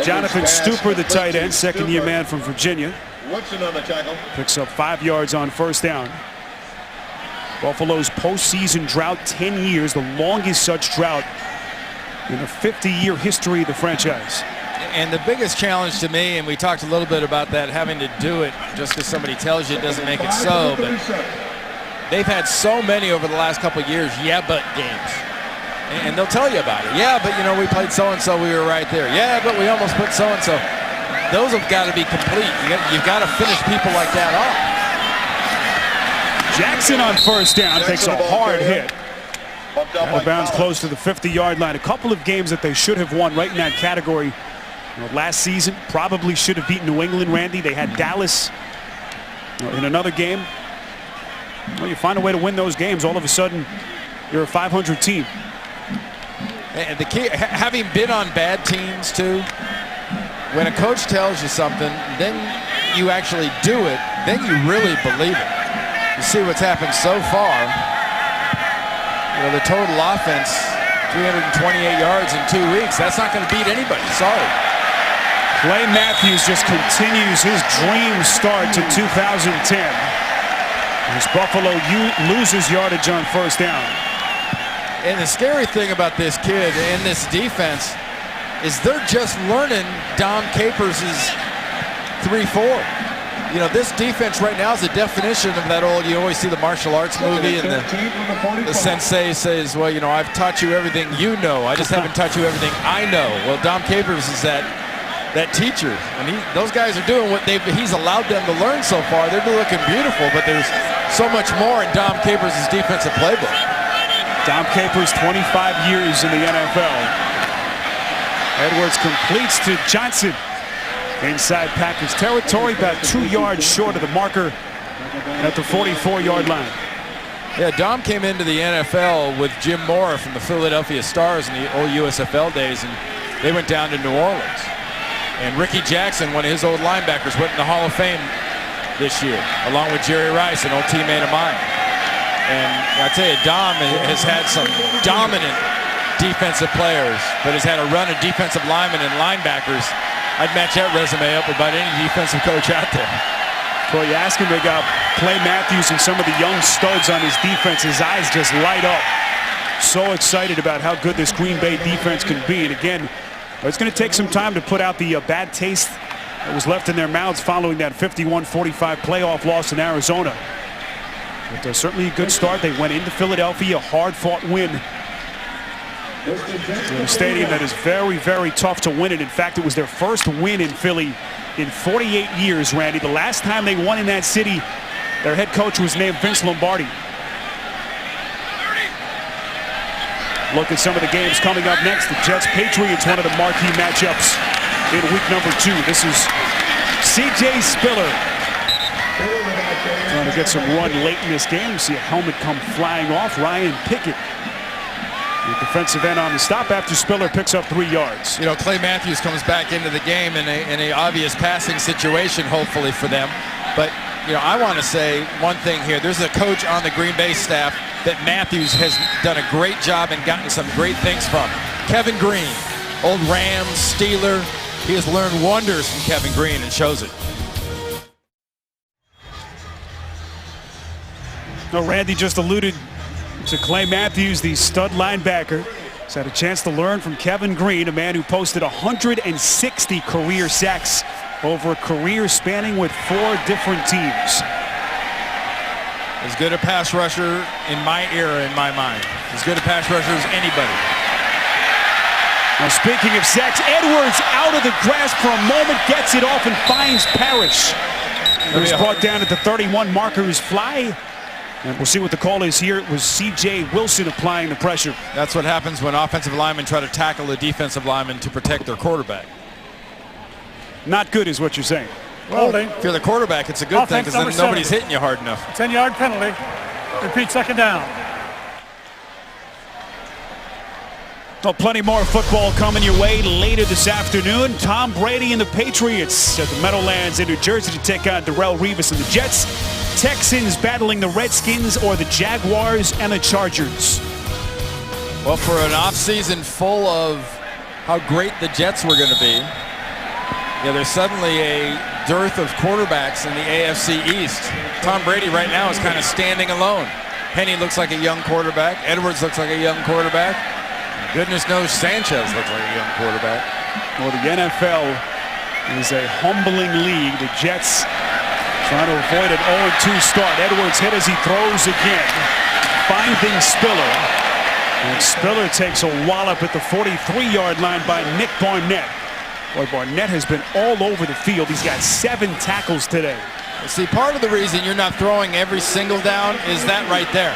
Jonathan Stupor, the tight end, second-year man from Virginia. Woodson on the tackle. Picks up 5 yards on first down. Buffalo's postseason drought, 10 years, the longest such drought in the 50-year history of the franchise. And the biggest challenge to me, and we talked a little bit about that, having to do it just because somebody tells you it doesn't make it so, but they've had so many over the last couple of years, yeah, but games. And they'll tell you about it. Yeah, but, you know, we played so-and-so, we were right there. Yeah, but we almost put so-and-so. Those have got to be complete. You've got to finish people like that off. Jackson on first down takes a hard hit. Out of bounds close to the 50-yard line. A couple of games that they should have won right in that category. You know, last season, probably should have beaten New England, Randy. They had Dallas in another game. Well, you find a way to win those games, all of a sudden, you're a 500 team. And the key, having been on bad teams too, when a coach tells you something, then you actually do it, then you really believe it. You see what's happened so far. You know, the total offense, 328 yards in 2 weeks. That's not going to beat anybody. Sorry. Clay Matthews just continues his dream start to 2010. As Buffalo loses yardage on first down. And the scary thing about this kid and this defense is they're just learning Dom Capers' 3-4. You know, this defense right now is the definition of that old, you always see the martial arts movie and the sensei says, well, you know, I've taught you everything you know. I just haven't taught you everything I know. Well, Dom Capers is that teacher. And those guys are doing what he's allowed them to learn so far. They're looking beautiful, but there's so much more in Dom Capers' defensive playbook. Dom Capers, 25 years in the NFL. Edwards completes to Johnson. Inside Packers territory, about 2 yards short of the marker at the 44-yard line. Yeah, Dom came into the NFL with Jim Mora from the Philadelphia Stars in the old USFL days, and they went down to New Orleans. And Ricky Jackson, one of his old linebackers, went in the Hall of Fame this year, along with Jerry Rice, an old teammate of mine. And I tell you, Dom has had some dominant defensive players, but has had a run of defensive linemen and linebackers. I'd match that resume up with about any defensive coach out there. Well, you ask him about Clay Matthews and some of the young studs on his defense, his eyes just light up. So excited about how good this Green Bay defense can be. And again, it's going to take some time to put out the bad taste that was left in their mouths following that 51-45 playoff loss in Arizona. But certainly a good start. They went into Philadelphia, hard-fought win. In a stadium that is very, very tough to win in. In fact, it was their first win in Philly in 48 years, Randy. The last time they won in that city Their head coach was named Vince Lombardi. Look at some of the games coming up next. The Jets-Patriots, one of the marquee matchups in week number 2. This is C.J. Spiller trying to get some run late in this game. You see a helmet come flying off. Ryan Pickett, the defensive end, on the stop after Spiller picks up 3 yards. You know, Clay Matthews comes back into the game in a obvious passing situation, hopefully for them. But, you know, I want to say one thing here. There's a coach on the Green Bay staff that Matthews has done a great job and gotten some great things from. Kevin Green, old Rams, Steeler. He has learned wonders from Kevin Green and shows it. No, Randy just alluded to Clay Matthews, the stud linebacker. He's had a chance to learn from Kevin Green, a man who posted 160 career sacks over a career spanning with 4 different teams. As good a pass rusher in my era, in my mind. As good a pass rusher as anybody. Now, speaking of sacks, Edwards out of the grasp for a moment, gets it off and finds Parrish. He was brought down at the 31 markers fly. And we'll see what the call is here. It was C.J. Wilson applying the pressure. That's what happens when offensive linemen try to tackle a defensive lineman to protect their quarterback. Not good is what you're saying. Well, if you're the quarterback, it's a good thing because then nobody's hitting you hard enough. 10-yard penalty. Repeat, second down. Well, plenty more football coming your way later this afternoon. Tom Brady and the Patriots at the Meadowlands in New Jersey to take on Darrelle Revis and the Jets. Texans battling the Redskins or the Jaguars and the Chargers. Well, for an offseason full of how great the Jets were going to be, yeah, there's suddenly a dearth of quarterbacks in the AFC East. Tom Brady right now is kind of standing alone. Penny looks like a young quarterback. Edwards looks like a young quarterback. Goodness knows Sanchez looks like a young quarterback. Well, the NFL is a humbling league. The Jets trying to avoid an 0-2 start. Edwards hit as he throws again, finding Spiller. And Spiller takes a wallop at the 43-yard line by Nick Barnett. Boy, Barnett has been all over the field. He's got 7 tackles today. See, part of the reason you're not throwing every single down is that right there.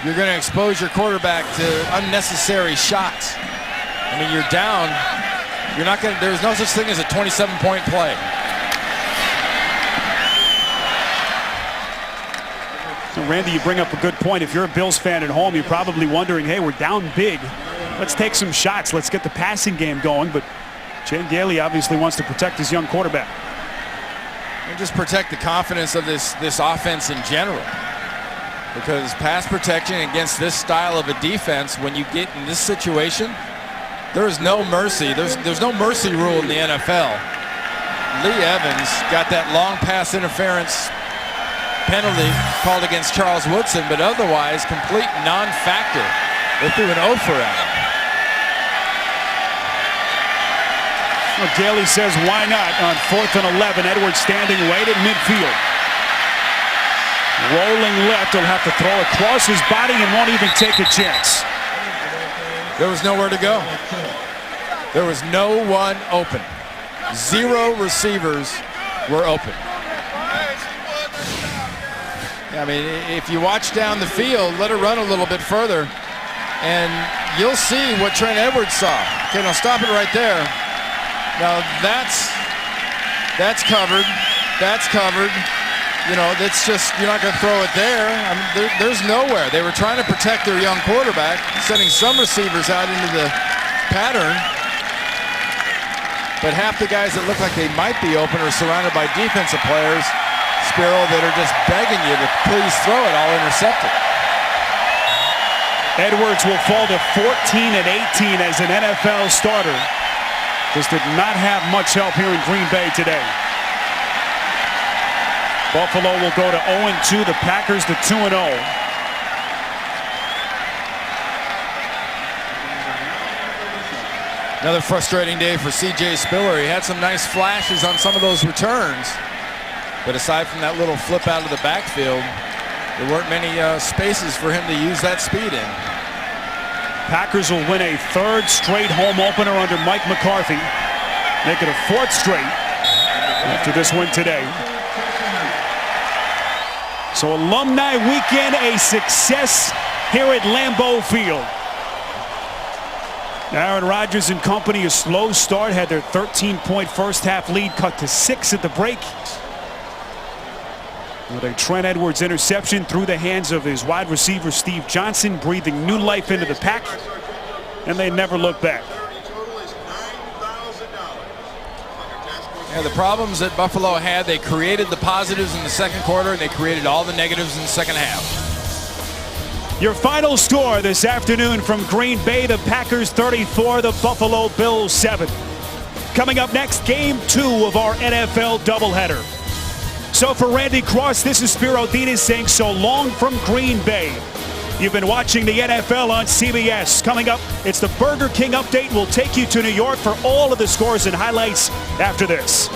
You're going to expose your quarterback to unnecessary shots. I mean, you're down. You're not going to, there's no such thing as a 27-point play. So Randy, you bring up a good point. If you're a Bills fan at home, you're probably wondering, hey, we're down big. Let's take some shots. Let's get the passing game going. But Chan Gailey obviously wants to protect his young quarterback. And just protect the confidence of this offense in general. Because pass protection against this style of a defense, when you get in this situation, there is no mercy. There's no mercy rule in the NFL. Lee Evans got that long pass interference penalty called against Charles Woodson, but otherwise complete non-factor. They threw an offer at him. Well, Gailey says why not on 4th and 11. Edwards standing right at midfield. Rolling left, he'll have to throw across his body and won't even take a chance. There was nowhere to go. There was no one open. 0 receivers were open. I mean, if you watch down the field, let it run a little bit further, and you'll see what Trent Edwards saw. Okay, now stop it right there. Now that's covered. That's covered. You know, that's just, you're not going to throw it there. I mean, there's nowhere. They were trying to protect their young quarterback, sending some receivers out into the pattern. But half the guys that look like they might be open are surrounded by defensive players, Spiro, that are just begging you to please throw it, all intercepted. Edwards will fall to 14 and 18 as an NFL starter. Just did not have much help here in Green Bay today. Buffalo will go to 0-2. The Packers to 2-0. Another frustrating day for C.J. Spiller. He had some nice flashes on some of those returns. But aside from that little flip out of the backfield, there weren't many spaces for him to use that speed in. Packers will win a 3rd straight home opener under Mike McCarthy. Make it a 4th straight after this win today. So Alumni Weekend, a success here at Lambeau Field. Aaron Rodgers and company, a slow start, had their 13-point first half lead cut to 6 at the break. With a Trent Edwards interception through the hands of his wide receiver Steve Johnson, breathing new life into the pack, and they never look back. Yeah, the problems that Buffalo had, they created the positives in the second quarter, and they created all the negatives in the second half. Your final score this afternoon from Green Bay, the Packers 34, the Buffalo Bills 7. Coming up next, Game 2 of our NFL doubleheader. So for Randy Cross, this is Spiro Dinas saying so long from Green Bay. You've been watching the NFL on CBS. Coming up, it's the Burger King update. We'll take you to New York for all of the scores and highlights after this.